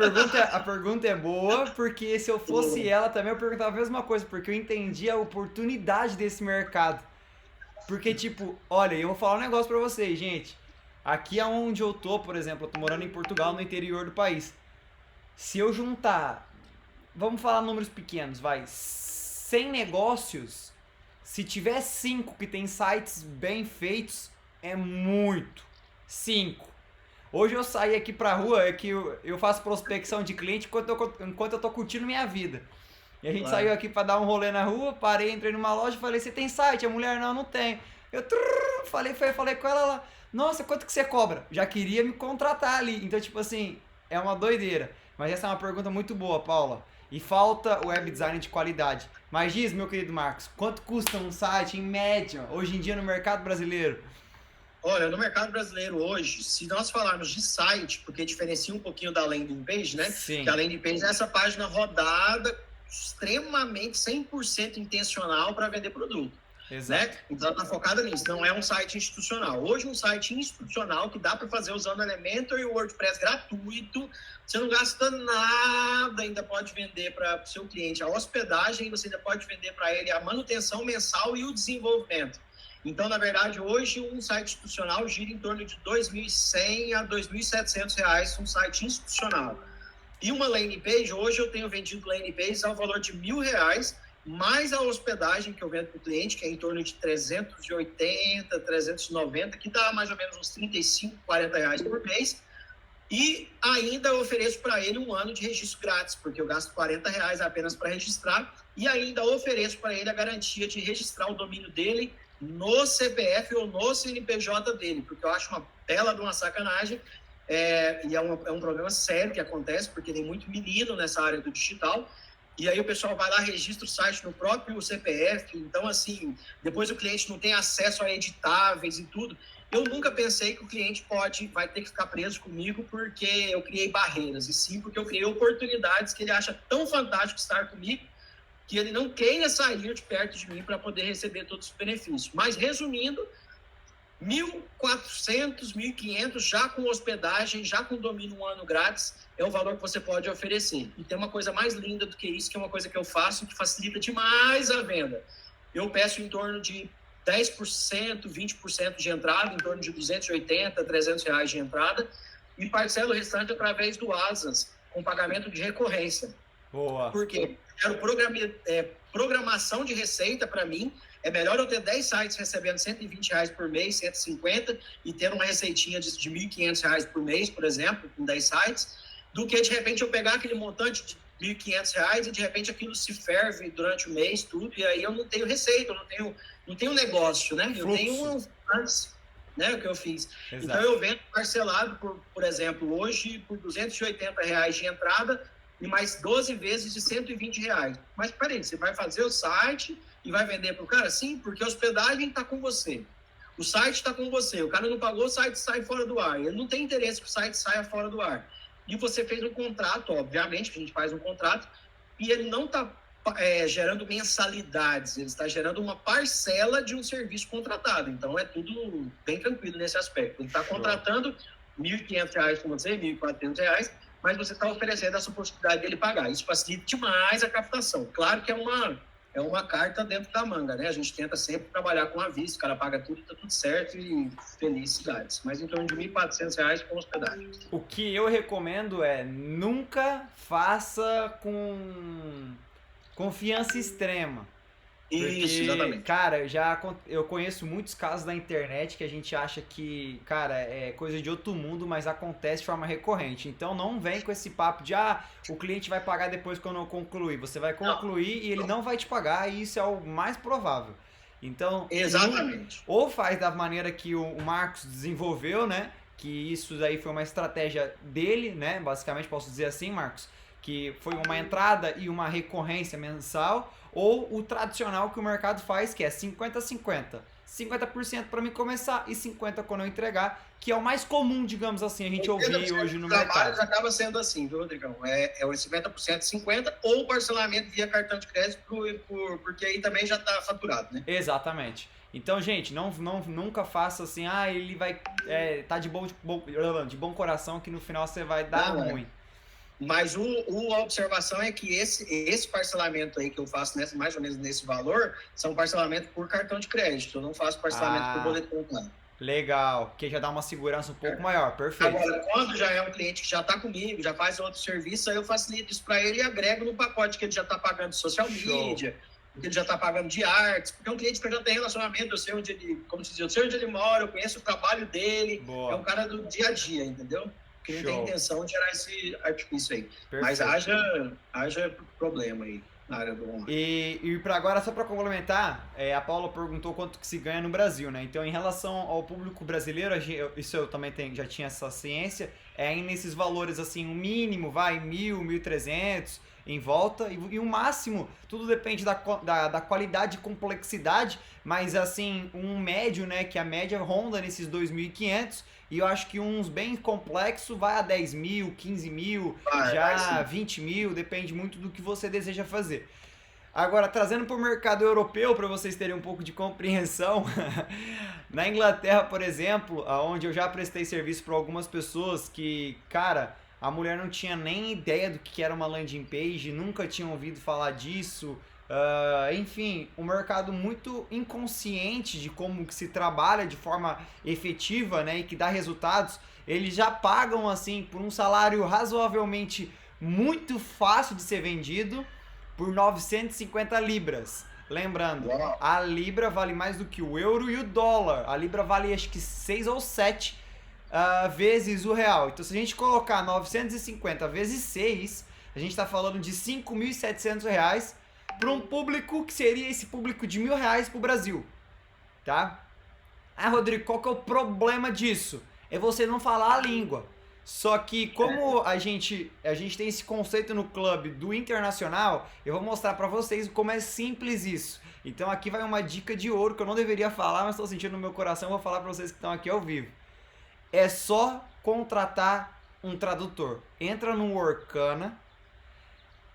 pergunta é boa, porque se eu fosse ela também eu perguntava a mesma coisa, porque eu entendi a oportunidade desse mercado. Porque, tipo, olha, eu vou falar um negócio pra vocês, gente. Aqui onde eu tô, por exemplo, eu tô morando em Portugal, no interior do país. Se eu juntar, vamos falar números pequenos, 100 negócios, se tiver 5 que tem sites bem feitos, é muito. 5. Hoje eu saí aqui pra rua, é que eu faço prospecção de cliente enquanto eu tô curtindo minha vida. E a gente saiu aqui pra dar um rolê na rua, parei, entrei numa loja e falei, você tem site? A mulher, não tem. Eu falei com ela lá, nossa, quanto que você cobra? Já queria me contratar ali. Então, tipo assim, é uma doideira. Mas essa é uma pergunta muito boa, Paula. E falta web design de qualidade. Mas diz, meu querido Marcos, quanto custa um site em média, hoje em dia no mercado brasileiro? Olha, no mercado brasileiro hoje, se nós falarmos de site, porque diferencia um pouquinho da landing page, né? Sim. Que a landing page é essa página rodada, extremamente 100% intencional para vender produto. Exato. Né? Então está focada nisso, não é um site institucional. Hoje um site institucional que dá para fazer usando Elementor e o WordPress gratuito, você não gasta nada, ainda pode vender para o seu cliente a hospedagem, você ainda pode vender para ele a manutenção mensal e o desenvolvimento. Então, na verdade, hoje um site institucional gira em torno de R$ 2.100 a R$ 2.700 um site institucional. E uma landing page, hoje eu tenho vendido landing pages ao valor de R$ 1.000, mais a hospedagem que eu vendo para o cliente, que é em torno de 380, 390, que dá mais ou menos uns 35, 40 reais por mês. E ainda eu ofereço para ele um ano de registro grátis, porque eu gasto 40 reais apenas para registrar. E ainda ofereço para ele a garantia de registrar o domínio dele no CPF ou no CNPJ dele, porque eu acho uma bela de uma sacanagem. E é um problema sério que acontece, porque tem muito menino nessa área do digital. E aí o pessoal vai lá, registra o site no próprio CPF. Então, assim, depois o cliente não tem acesso a editáveis e tudo. Eu nunca pensei que o cliente vai ter que ficar preso comigo porque eu criei barreiras. E sim porque eu criei oportunidades que ele acha tão fantástico estar comigo que ele não queira sair de perto de mim para poder receber todos os benefícios. Mas, resumindo, 1.400, 1.500, já com hospedagem, já com domínio um ano grátis, é o valor que você pode oferecer. E tem uma coisa mais linda do que isso, que é uma coisa que eu faço, que facilita demais a venda. Eu peço em torno de 10%, 20% de entrada, em torno de 280, 300 reais de entrada, e parcelo o restante através do Asas, com pagamento de recorrência. Boa. Por quê? Quero programação de receita para mim. É melhor eu ter 10 sites recebendo R$120 por mês, 150, e ter uma receitinha de R$1.500 por mês, por exemplo, com 10 sites, do que, de repente, eu pegar aquele montante de R$ 1.500 e de repente aquilo se ferve durante o mês, tudo, e aí eu não tenho receita, eu não tenho negócio, né? Eu tenho antes, né, o que eu fiz. Exato. Então eu vendo parcelado, por exemplo, hoje por R$ 280 de entrada e mais 12 vezes de R$ 120. Mas peraí, você vai fazer o site e vai vender para o cara? Sim, porque a hospedagem está com você. O site está com você, o cara não pagou, o site sai fora do ar. Ele não tem interesse que o site saia fora do ar. E você fez um contrato, obviamente, que a gente faz um contrato, e ele não está gerando mensalidades, ele está gerando uma parcela de um serviço contratado. Então, é tudo bem tranquilo nesse aspecto. Ele está contratando R$ 1.500 com você, R$ 1.400, mas você está oferecendo essa possibilidade dele pagar. Isso facilita demais a captação. Claro que é uma carta dentro da manga, né? A gente tenta sempre trabalhar com aviso, o cara paga tudo, tá tudo certo e felicidades. Mas em torno de R$ 1.400 com hospedagem. O que eu recomendo é nunca faça com confiança extrema. Porque, Isso, exatamente. cara, eu conheço muitos casos na internet que a gente acha que, cara, é coisa de outro mundo, mas acontece de forma recorrente. Então não vem com esse papo de, o cliente vai pagar depois quando eu concluir. Você vai concluir e ele não vai te pagar, e isso é o mais provável. Então, exatamente. Ou faz da maneira que o Marcos desenvolveu, né? Que isso daí foi uma estratégia dele, né? Basicamente, posso dizer assim, Marcos, que foi uma entrada e uma recorrência mensal, ou o tradicional que o mercado faz, que é 50-50. 50% para mim começar e 50% quando eu entregar, que é o mais comum, digamos assim, a gente ouvir hoje no mercado. Acaba sendo assim, viu, Rodrigão? É o 50%, 50% ou parcelamento via cartão de crédito, porque aí também já está faturado, né? Exatamente. Então, gente, nunca faça assim, ele vai tá de bom coração que no final você vai dar ruim. Mas a observação é que esse parcelamento aí que eu faço mais ou menos nesse valor, são parcelamentos por cartão de crédito. Eu não faço parcelamento por boleto bancário. Legal, que já dá uma segurança um pouco maior, perfeito. Agora, quando já é um cliente que já está comigo, já faz outro serviço, aí eu facilito isso para ele e agrego no pacote que ele já está pagando de social media, que ele já está pagando de artes, porque é um cliente que eu já tenho relacionamento, eu sei onde ele, como se diz, eu sei onde ele mora, eu conheço o trabalho dele, é um cara do dia a dia, entendeu? Que não tem intenção de gerar esse artifício aí. Perfeito. Mas haja problema aí na área do online. E para agora, só para complementar, a Paula perguntou quanto que se ganha no Brasil, né? Então, em relação ao público brasileiro, isso eu também já tinha essa ciência, nesses valores assim, o mínimo vai 1.000, 1.300 em volta, e o máximo, tudo depende da qualidade e complexidade, mas assim, um médio, né, que a média ronda nesses 2.500, e eu acho que uns bem complexo vai a 10.000, 15.000, já 20.000, depende muito do que você deseja fazer. Agora, trazendo para o mercado europeu, para vocês terem um pouco de compreensão, na Inglaterra, por exemplo, onde eu já prestei serviço para algumas pessoas que, cara, a mulher não tinha nem ideia do que era uma landing page, nunca tinha ouvido falar disso. Enfim, um mercado muito inconsciente de como que se trabalha de forma efetiva, né, e que dá resultados. Eles já pagam assim por um salário razoavelmente muito fácil de ser vendido por 950 libras. Lembrando, a libra vale mais do que o euro e o dólar. A libra vale acho que 6 ou 7 vezes o real. Então, se a gente colocar 950 vezes 6, a gente está falando de R$ 5.700 para um público que seria esse público de R$ 1.000 para o Brasil, tá? Rodrigo, qual que é o problema disso? É você não falar a língua. Só que como a gente tem esse conceito no clube do internacional, eu vou mostrar para vocês como é simples isso. Então aqui vai uma dica de ouro que eu não deveria falar, mas estou sentindo no meu coração, vou falar para vocês que estão aqui ao vivo. É só contratar um tradutor. Entra no Workana,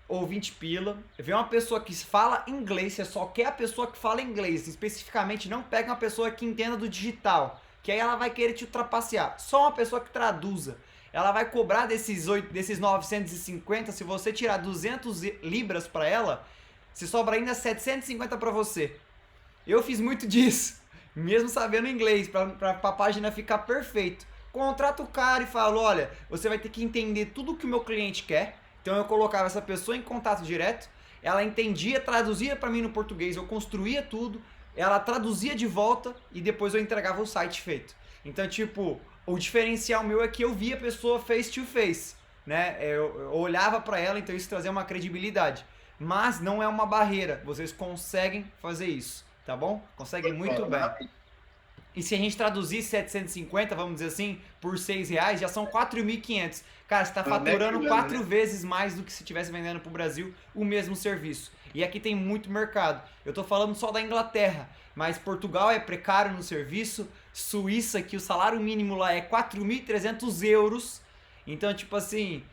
ou 20 pila, vê uma pessoa que fala inglês, você só quer a pessoa que fala inglês, especificamente não pega uma pessoa que entenda do digital, que aí ela vai querer te ultrapassar, só uma pessoa que traduza. Ela vai cobrar desses 950, se você tirar 200 libras para ela, se sobra ainda 750 para você. Eu fiz muito disso, mesmo sabendo inglês, para a página ficar perfeito. Contrata o cara e fala, olha, você vai ter que entender tudo o que o meu cliente quer. Então eu colocava essa pessoa em contato direto, ela entendia, traduzia para mim no português, eu construía tudo, ela traduzia de volta e depois eu entregava o site feito. Então, tipo, o diferencial meu é que eu via a pessoa face to face. né? Eu olhava para ela, então isso trazia uma credibilidade. Mas não é uma barreira, vocês conseguem fazer isso, tá bom? Conseguem muito bem. E se a gente traduzir 750, vamos dizer assim, por R$6, já são 4.500. Cara, você está faturando 4 vezes mais do que se estivesse vendendo para o Brasil o mesmo serviço. E aqui tem muito mercado. Eu estou falando só da Inglaterra, mas Portugal é precário no serviço. Suíça, que o salário mínimo lá é 4.300 euros. Então, tipo assim,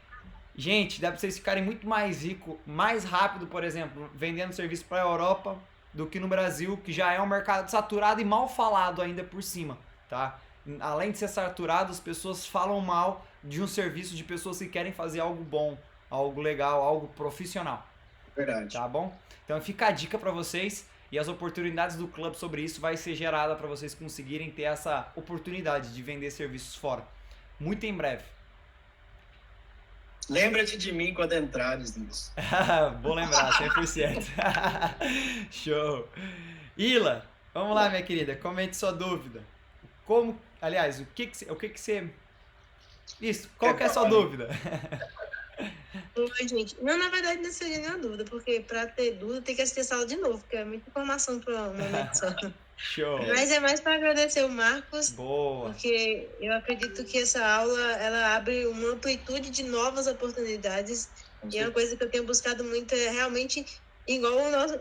gente, dá para vocês ficarem muito mais ricos, mais rápido, por exemplo, vendendo serviço para a Europa do que no Brasil, que já é um mercado saturado e mal falado ainda por cima, tá? Além de ser saturado, as pessoas falam mal de um serviço de pessoas que querem fazer algo bom, algo legal, algo profissional. Verdade. Tá bom? Então fica a dica para vocês e as oportunidades do clube sobre isso vai ser gerada para vocês conseguirem ter essa oportunidade de vender serviços fora. Muito em breve. Lembra-te de mim quando entrares nisso. Vou lembrar, 100%. Show. Ila, vamos lá, minha querida, comente sua dúvida. Como, aliás, o que você... Isso, qual que é a sua dúvida? Oi, gente. Não, na verdade, não seria nenhuma dúvida, porque para ter dúvida tem que assistir a sala de novo, porque é muita informação para um momento só. Show. Mas é mais para agradecer o Marcos, Boa. porque eu acredito que essa aula ela abre uma amplitude de novas oportunidades. E é uma coisa que eu tenho buscado muito, é realmente, igual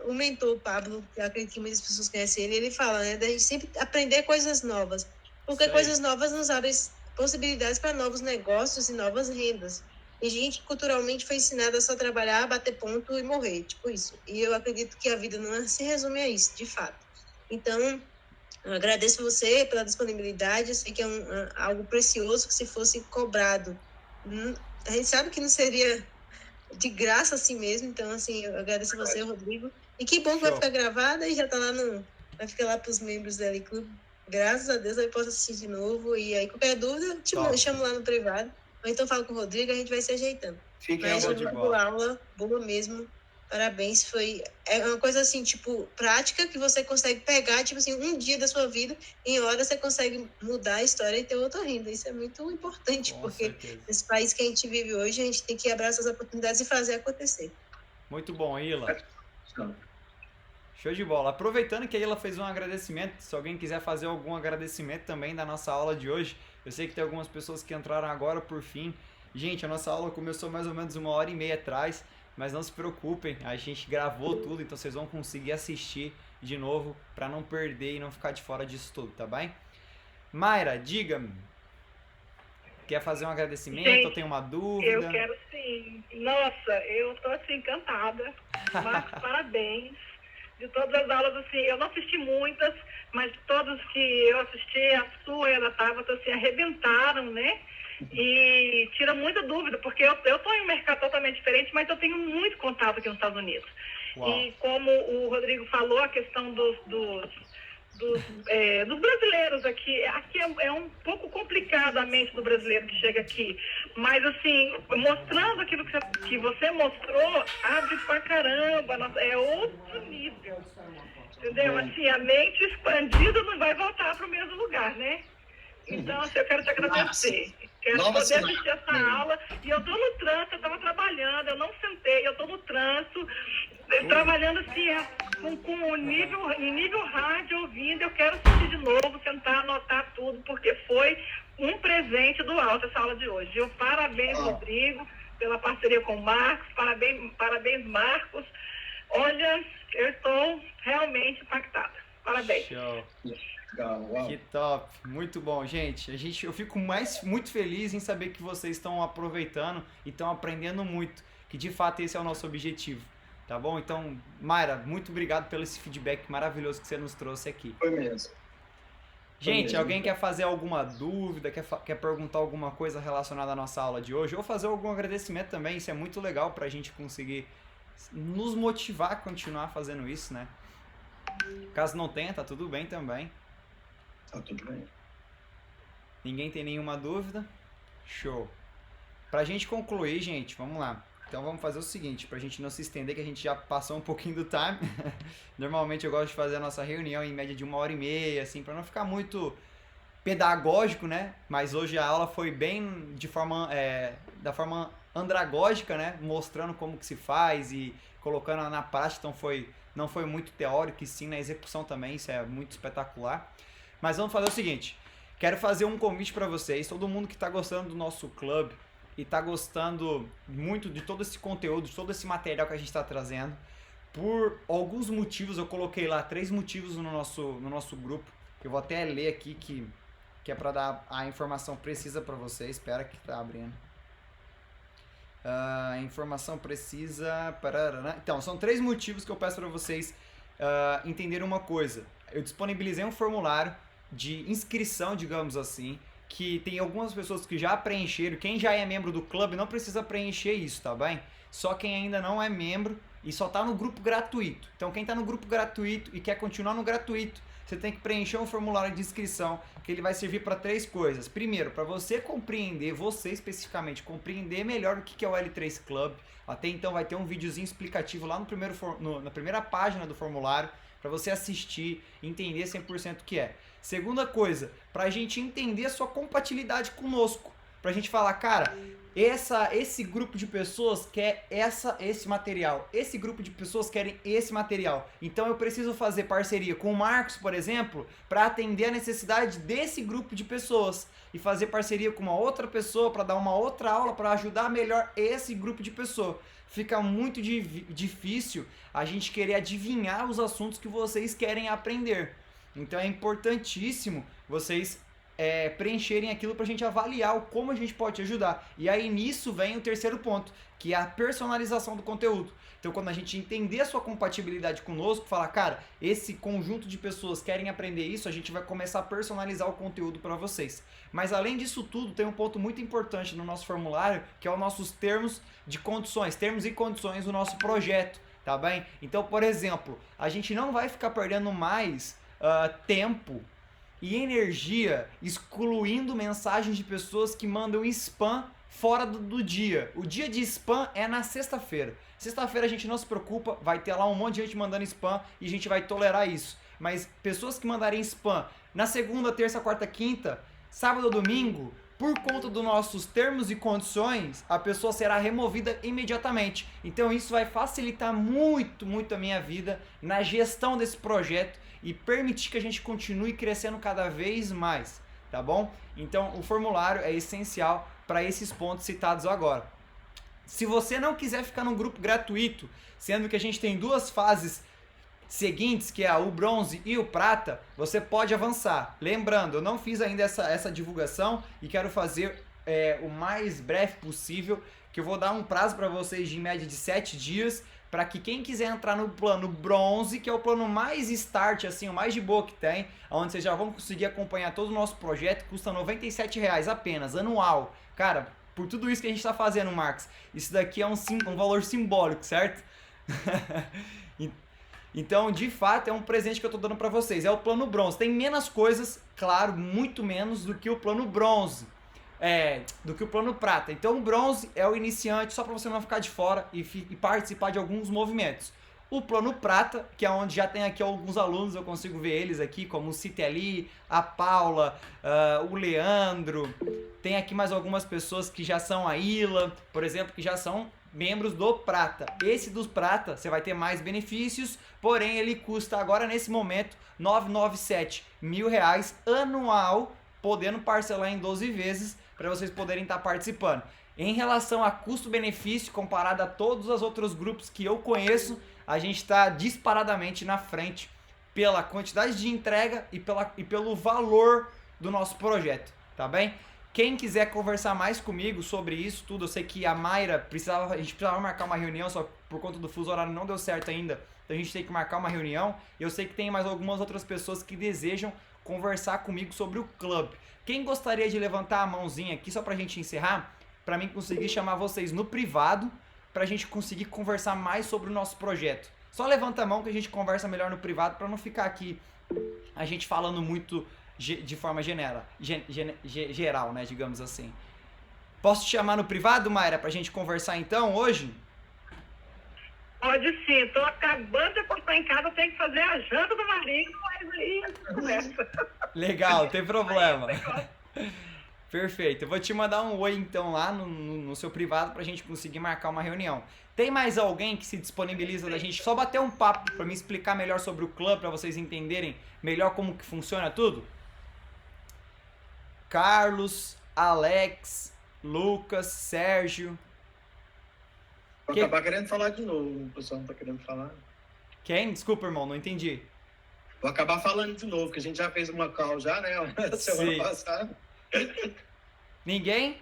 o mentor Pablo, que eu acredito que muitas pessoas conhecem ele fala, né, da gente sempre aprender coisas novas. Porque coisas novas nos abrem possibilidades para novos negócios e novas rendas. E a gente culturalmente foi ensinada a só trabalhar, bater ponto e morrer, tipo isso. E eu acredito que a vida não se resume a isso, de fato. Então, eu agradeço você pela disponibilidade, eu sei que é algo precioso que se fosse cobrado. A gente sabe que não seria de graça assim mesmo, então assim, eu agradeço você, Rodrigo. E que bom que vai ficar gravada e já tá lá vai ficar lá para os membros do L Club. Graças a Deus eu posso assistir de novo e aí qualquer dúvida eu chamo lá no privado. Ou então falo com o Rodrigo, a gente vai se ajeitando. Mas foi uma boa aula, boa mesmo. Parabéns, é uma coisa assim, tipo, prática, que você consegue pegar, tipo assim, um dia da sua vida, em horas você consegue mudar a história e ter outra renda. Isso é muito importante, porque nesse país que a gente vive hoje, a gente tem que abraçar as oportunidades e fazer acontecer. Muito bom, Ila. Show de bola. Aproveitando que a Ila fez um agradecimento, se alguém quiser fazer algum agradecimento também da nossa aula de hoje, eu sei que tem algumas pessoas que entraram agora por fim. Gente, a nossa aula começou mais ou menos 1h30 atrás, mas não se preocupem, a gente gravou tudo, então vocês vão conseguir assistir de novo para não perder e não ficar de fora disso tudo, tá bem? Mayra, diga-me, quer fazer um agradecimento? Gente, ou tem uma dúvida? Eu quero sim. Nossa, eu tô assim encantada. Marcos, parabéns. De todas as aulas, assim, eu não assisti muitas, mas todas que eu assisti, a sua e a da Tabata, assim, arrebentaram, né? E tira muita dúvida, porque eu estou em um mercado totalmente diferente, mas eu tenho muito contato aqui nos Estados Unidos. Uau. E como o Rodrigo falou, a questão dos brasileiros aqui é um pouco complicado a mente do brasileiro que chega aqui, mas assim, mostrando aquilo que você mostrou, abre pra caramba, é outro nível, entendeu? Assim, a mente expandida não vai voltar para o mesmo lugar, né? Então, assim, eu quero te agradecer. Quero poder assistir essa aula. E eu tô no trânsito, eu estava trabalhando, eu não sentei, eu tô no trânsito, trabalhando assim, com o nível rádio, ouvindo. Eu quero assistir de novo, sentar, anotar tudo, porque foi um presente do alto essa aula de hoje. Eu parabéns, Rodrigo, pela parceria com o Marcos, parabéns, Marcos. Olha, eu estou realmente impactada. Parabéns. Show. Que top, muito bom, gente. Eu fico muito feliz em saber que vocês estão aproveitando e estão aprendendo muito, que de fato esse é o nosso objetivo, tá bom? Então, Mayra, muito obrigado pelo esse feedback maravilhoso que você nos trouxe aqui. Foi mesmo. Gente, alguém quer fazer alguma dúvida, quer perguntar alguma coisa relacionada à nossa aula de hoje, ou fazer algum agradecimento também, isso é muito legal pra gente conseguir nos motivar a continuar fazendo isso, né? Caso não tenha, tá tudo bem também. Tá tudo bem. Ninguém tem nenhuma dúvida? Show. Pra gente concluir, gente, vamos lá. Então vamos fazer o seguinte, pra gente não se estender, que a gente já passou um pouquinho do time. Normalmente eu gosto de fazer a nossa reunião em média de 1h30, assim, pra não ficar muito pedagógico, né? Mas hoje a aula foi bem da forma andragógica, né? Mostrando como que se faz e colocando na prática, então não foi muito teórico, e sim na execução também, isso é muito espetacular. Mas vamos fazer o seguinte, quero fazer um convite para vocês, todo mundo que está gostando do nosso clube e está gostando muito de todo esse conteúdo, de todo esse material que a gente está trazendo, por alguns motivos, eu coloquei lá 3 motivos no nosso grupo, que eu vou até ler aqui, que é para dar a informação precisa para vocês. Espera que tá abrindo. Informação precisa. Então, são 3 motivos que eu peço para vocês entenderem uma coisa. Eu disponibilizei um formulário de inscrição, digamos assim, que tem algumas pessoas que já preencheram. Quem já é membro do clube não precisa preencher isso, tá bem? Só quem ainda não é membro e só tá no grupo gratuito. Então, quem tá no grupo gratuito e quer continuar no gratuito, você tem que preencher um formulário de inscrição, que ele vai servir para 3 coisas. Primeiro, para você compreender, você especificamente, compreender melhor o que é o L3 Club. Até então vai ter um videozinho explicativo lá na primeira página do formulário, para você assistir, entender 100% o que é. Segunda coisa, para a gente entender a sua compatibilidade conosco. Pra gente falar, cara, esse grupo de pessoas quer esse material, esse grupo de pessoas querem esse material. Então eu preciso fazer parceria com o Marcos, por exemplo, para atender a necessidade desse grupo de pessoas. E fazer parceria com uma outra pessoa para dar uma outra aula para ajudar melhor esse grupo de pessoas. Fica muito difícil a gente querer adivinhar os assuntos que vocês querem aprender. Então é importantíssimo vocês preencherem aquilo pra gente avaliar como a gente pode te ajudar. E aí nisso vem o terceiro ponto, que é a personalização do conteúdo. Então quando a gente entender a sua compatibilidade conosco, falar, cara, esse conjunto de pessoas querem aprender isso, a gente vai começar a personalizar o conteúdo para vocês. Mas além disso tudo, tem um ponto muito importante no nosso formulário, que é os nossos termos e condições do nosso projeto, tá bem? Então, por exemplo, a gente não vai ficar perdendo mais tempo e energia excluindo mensagens de pessoas que mandam spam fora do dia. O dia de spam é na sexta-feira. Sexta-feira a gente não se preocupa, vai ter lá um monte de gente mandando spam e a gente vai tolerar isso. Mas pessoas que mandarem spam na segunda, terça, quarta, quinta, sábado ou domingo, por conta dos nossos termos e condições, a pessoa será removida imediatamente. Então isso vai facilitar muito, muito a minha vida na gestão desse projeto e permitir que a gente continue crescendo cada vez mais, tá bom? Então o formulário é essencial para esses pontos citados agora. Se você não quiser ficar num grupo gratuito, sendo que a gente tem 2 fases seguintes, que é o bronze e o prata, você pode avançar. Lembrando, eu não fiz ainda essa divulgação e quero fazer o mais breve possível, que eu vou dar um prazo para vocês de média de 7 dias, para que quem quiser entrar no plano bronze, que é o plano mais start, assim, o mais de boa que tem, onde vocês já vão conseguir acompanhar todo o nosso projeto, custa R$ 97,00 apenas, anual. Cara, por tudo isso que a gente está fazendo, Marcos, isso daqui é um valor simbólico, certo? Então, de fato, é um presente que eu estou dando para vocês. É o plano bronze. Tem menos coisas, claro, muito menos do que o plano bronze. Do que o plano prata. Então o bronze é o iniciante, só para você não ficar de fora e participar de alguns movimentos. O plano prata, que é onde já tem aqui alguns alunos, eu consigo ver eles aqui, como o Citeli, a Paula, o Leandro. Tem aqui mais algumas pessoas que já são a Ila, por exemplo, que já são membros do prata. Esse dos prata, você vai ter mais benefícios, porém ele custa agora nesse momento R$ 997.000 anual, podendo parcelar em 12 vezes, para vocês poderem estar participando. Em relação a custo-benefício, comparado a todos os outros grupos que eu conheço, a gente está disparadamente na frente pela quantidade de entrega e pelo valor do nosso projeto, tá bem? Quem quiser conversar mais comigo sobre isso tudo, eu sei que a Mayra a gente precisava marcar uma reunião, só por conta do fuso horário não deu certo ainda, então a gente tem que marcar uma reunião. Eu sei que tem mais algumas outras pessoas que desejam conversar comigo sobre o clube. Quem gostaria de levantar a mãozinha aqui, só pra gente encerrar, pra mim conseguir chamar vocês no privado, pra gente conseguir conversar mais sobre o nosso projeto. Só levanta a mão que a gente conversa melhor no privado, pra não ficar aqui a gente falando muito de forma geral, né, digamos assim. Posso te chamar no privado, Mayra, pra gente conversar então hoje? Pode sim, tô acabando de postar em casa, tenho que fazer a janta do marido, mas aí conversa. Legal, tem problema. Aí, negócio- Perfeito. Eu vou te mandar um oi então lá no seu privado pra gente conseguir marcar uma reunião. Tem mais alguém que se disponibiliza da gente só bater um papo pra me explicar melhor sobre o clube, pra vocês entenderem melhor como que funciona tudo? Carlos, Alex, Lucas, Sérgio. Vou Quem? acabar querendo falar de novo, o pessoal não tá querendo falar. Quem? Desculpa, irmão, não entendi. Vou acabar falando de novo, que a gente já fez uma call já, né? Semana Sim. passada. Ninguém?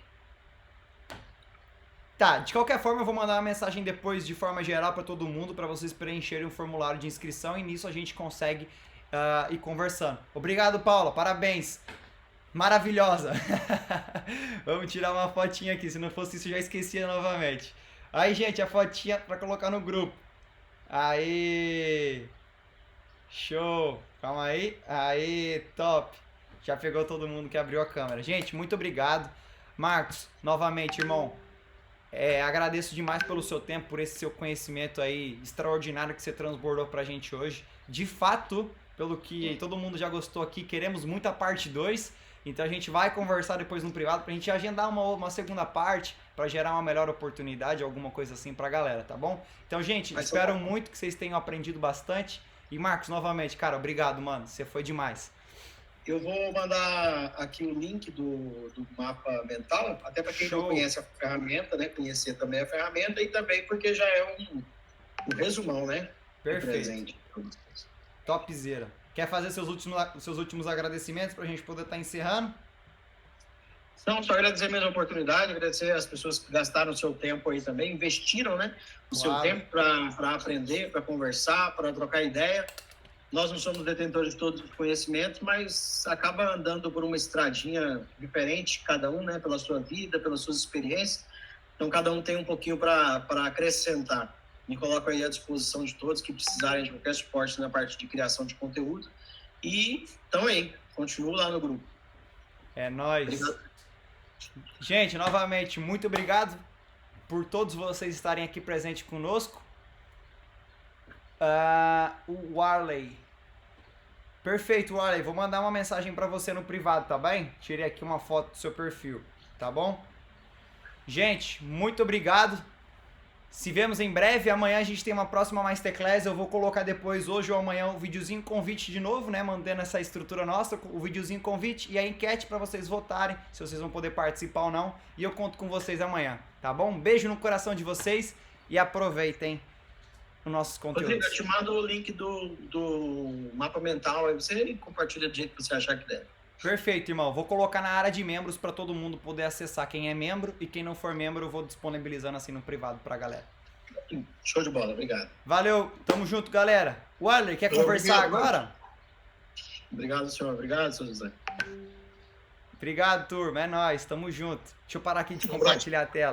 Tá, de qualquer forma eu vou mandar uma mensagem depois de forma geral pra todo mundo pra vocês preencherem um formulário de inscrição e nisso a gente consegue ir conversando. Obrigado, Paula, parabéns. Maravilhosa. Vamos tirar uma fotinha aqui, se não fosse isso eu já esquecia novamente. Aí, gente, a fotinha pra colocar no grupo. Aí. Show. Calma aí. Aí, top. Já pegou todo mundo que abriu a câmera. Gente, muito obrigado. Marcos, novamente, irmão. Agradeço demais pelo seu tempo, por esse seu conhecimento aí extraordinário que você transbordou pra gente hoje. De fato, pelo que todo mundo já gostou aqui, queremos muita parte 2. Então a gente vai conversar depois no privado pra gente agendar uma segunda parte pra gerar uma melhor oportunidade, alguma coisa assim pra galera, tá bom? Então, gente, espero muito que vocês tenham aprendido bastante. E Marcos, novamente, cara, obrigado, mano. Você foi demais. Eu vou mandar aqui o link do mapa mental, até para quem Show. não conhece a ferramenta, né? Conhecer também a ferramenta e também porque já é um resumão, né? Perfeito. Presente pra vocês. Topzera. Quer fazer seus últimos agradecimentos pra gente poder estar encerrando? Então, só agradecer mesmo a oportunidade, agradecer as pessoas que gastaram o seu tempo aí também, investiram, né? O seu Claro. tempo para aprender, para conversar, para trocar ideia. Nós não somos detentores de todos os conhecimentos, mas acaba andando por uma estradinha diferente, cada um, né? Pela sua vida, pelas suas experiências. Então, cada um tem um pouquinho para acrescentar. Me coloco aí à disposição de todos que precisarem de qualquer suporte na parte de criação de conteúdo. E então aí, continuo lá no grupo. É nóis. Obrigado. Gente, novamente, muito obrigado por todos vocês estarem aqui presentes conosco. O Warley. Perfeito, Warley. Vou mandar uma mensagem pra você no privado, tá bem? Tirei aqui uma foto do seu perfil, tá bom? Gente, muito obrigado. Se vemos em breve, amanhã a gente tem uma próxima Masterclass. Eu vou colocar depois, hoje ou amanhã, um videozinho convite de novo, né? Mantendo essa estrutura nossa, o videozinho convite e a enquete para vocês votarem se vocês vão poder participar ou não. E eu conto com vocês amanhã, tá bom? Um beijo no coração de vocês e aproveitem os nossos conteúdos. Rodrigo, eu te mando o link do mapa mental, aí você compartilha do jeito que você achar que deve. Perfeito, irmão. Vou colocar na área de membros para todo mundo poder acessar quem é membro e quem não for membro eu vou disponibilizando assim no privado pra galera. Show de bola, obrigado. Valeu, tamo junto, galera. Waller, quer Obrigado, conversar mano. agora? Obrigado, senhor. Obrigado, senhor José. Obrigado, turma. É nóis, tamo junto. Deixa eu parar aqui de compartilhar a tela.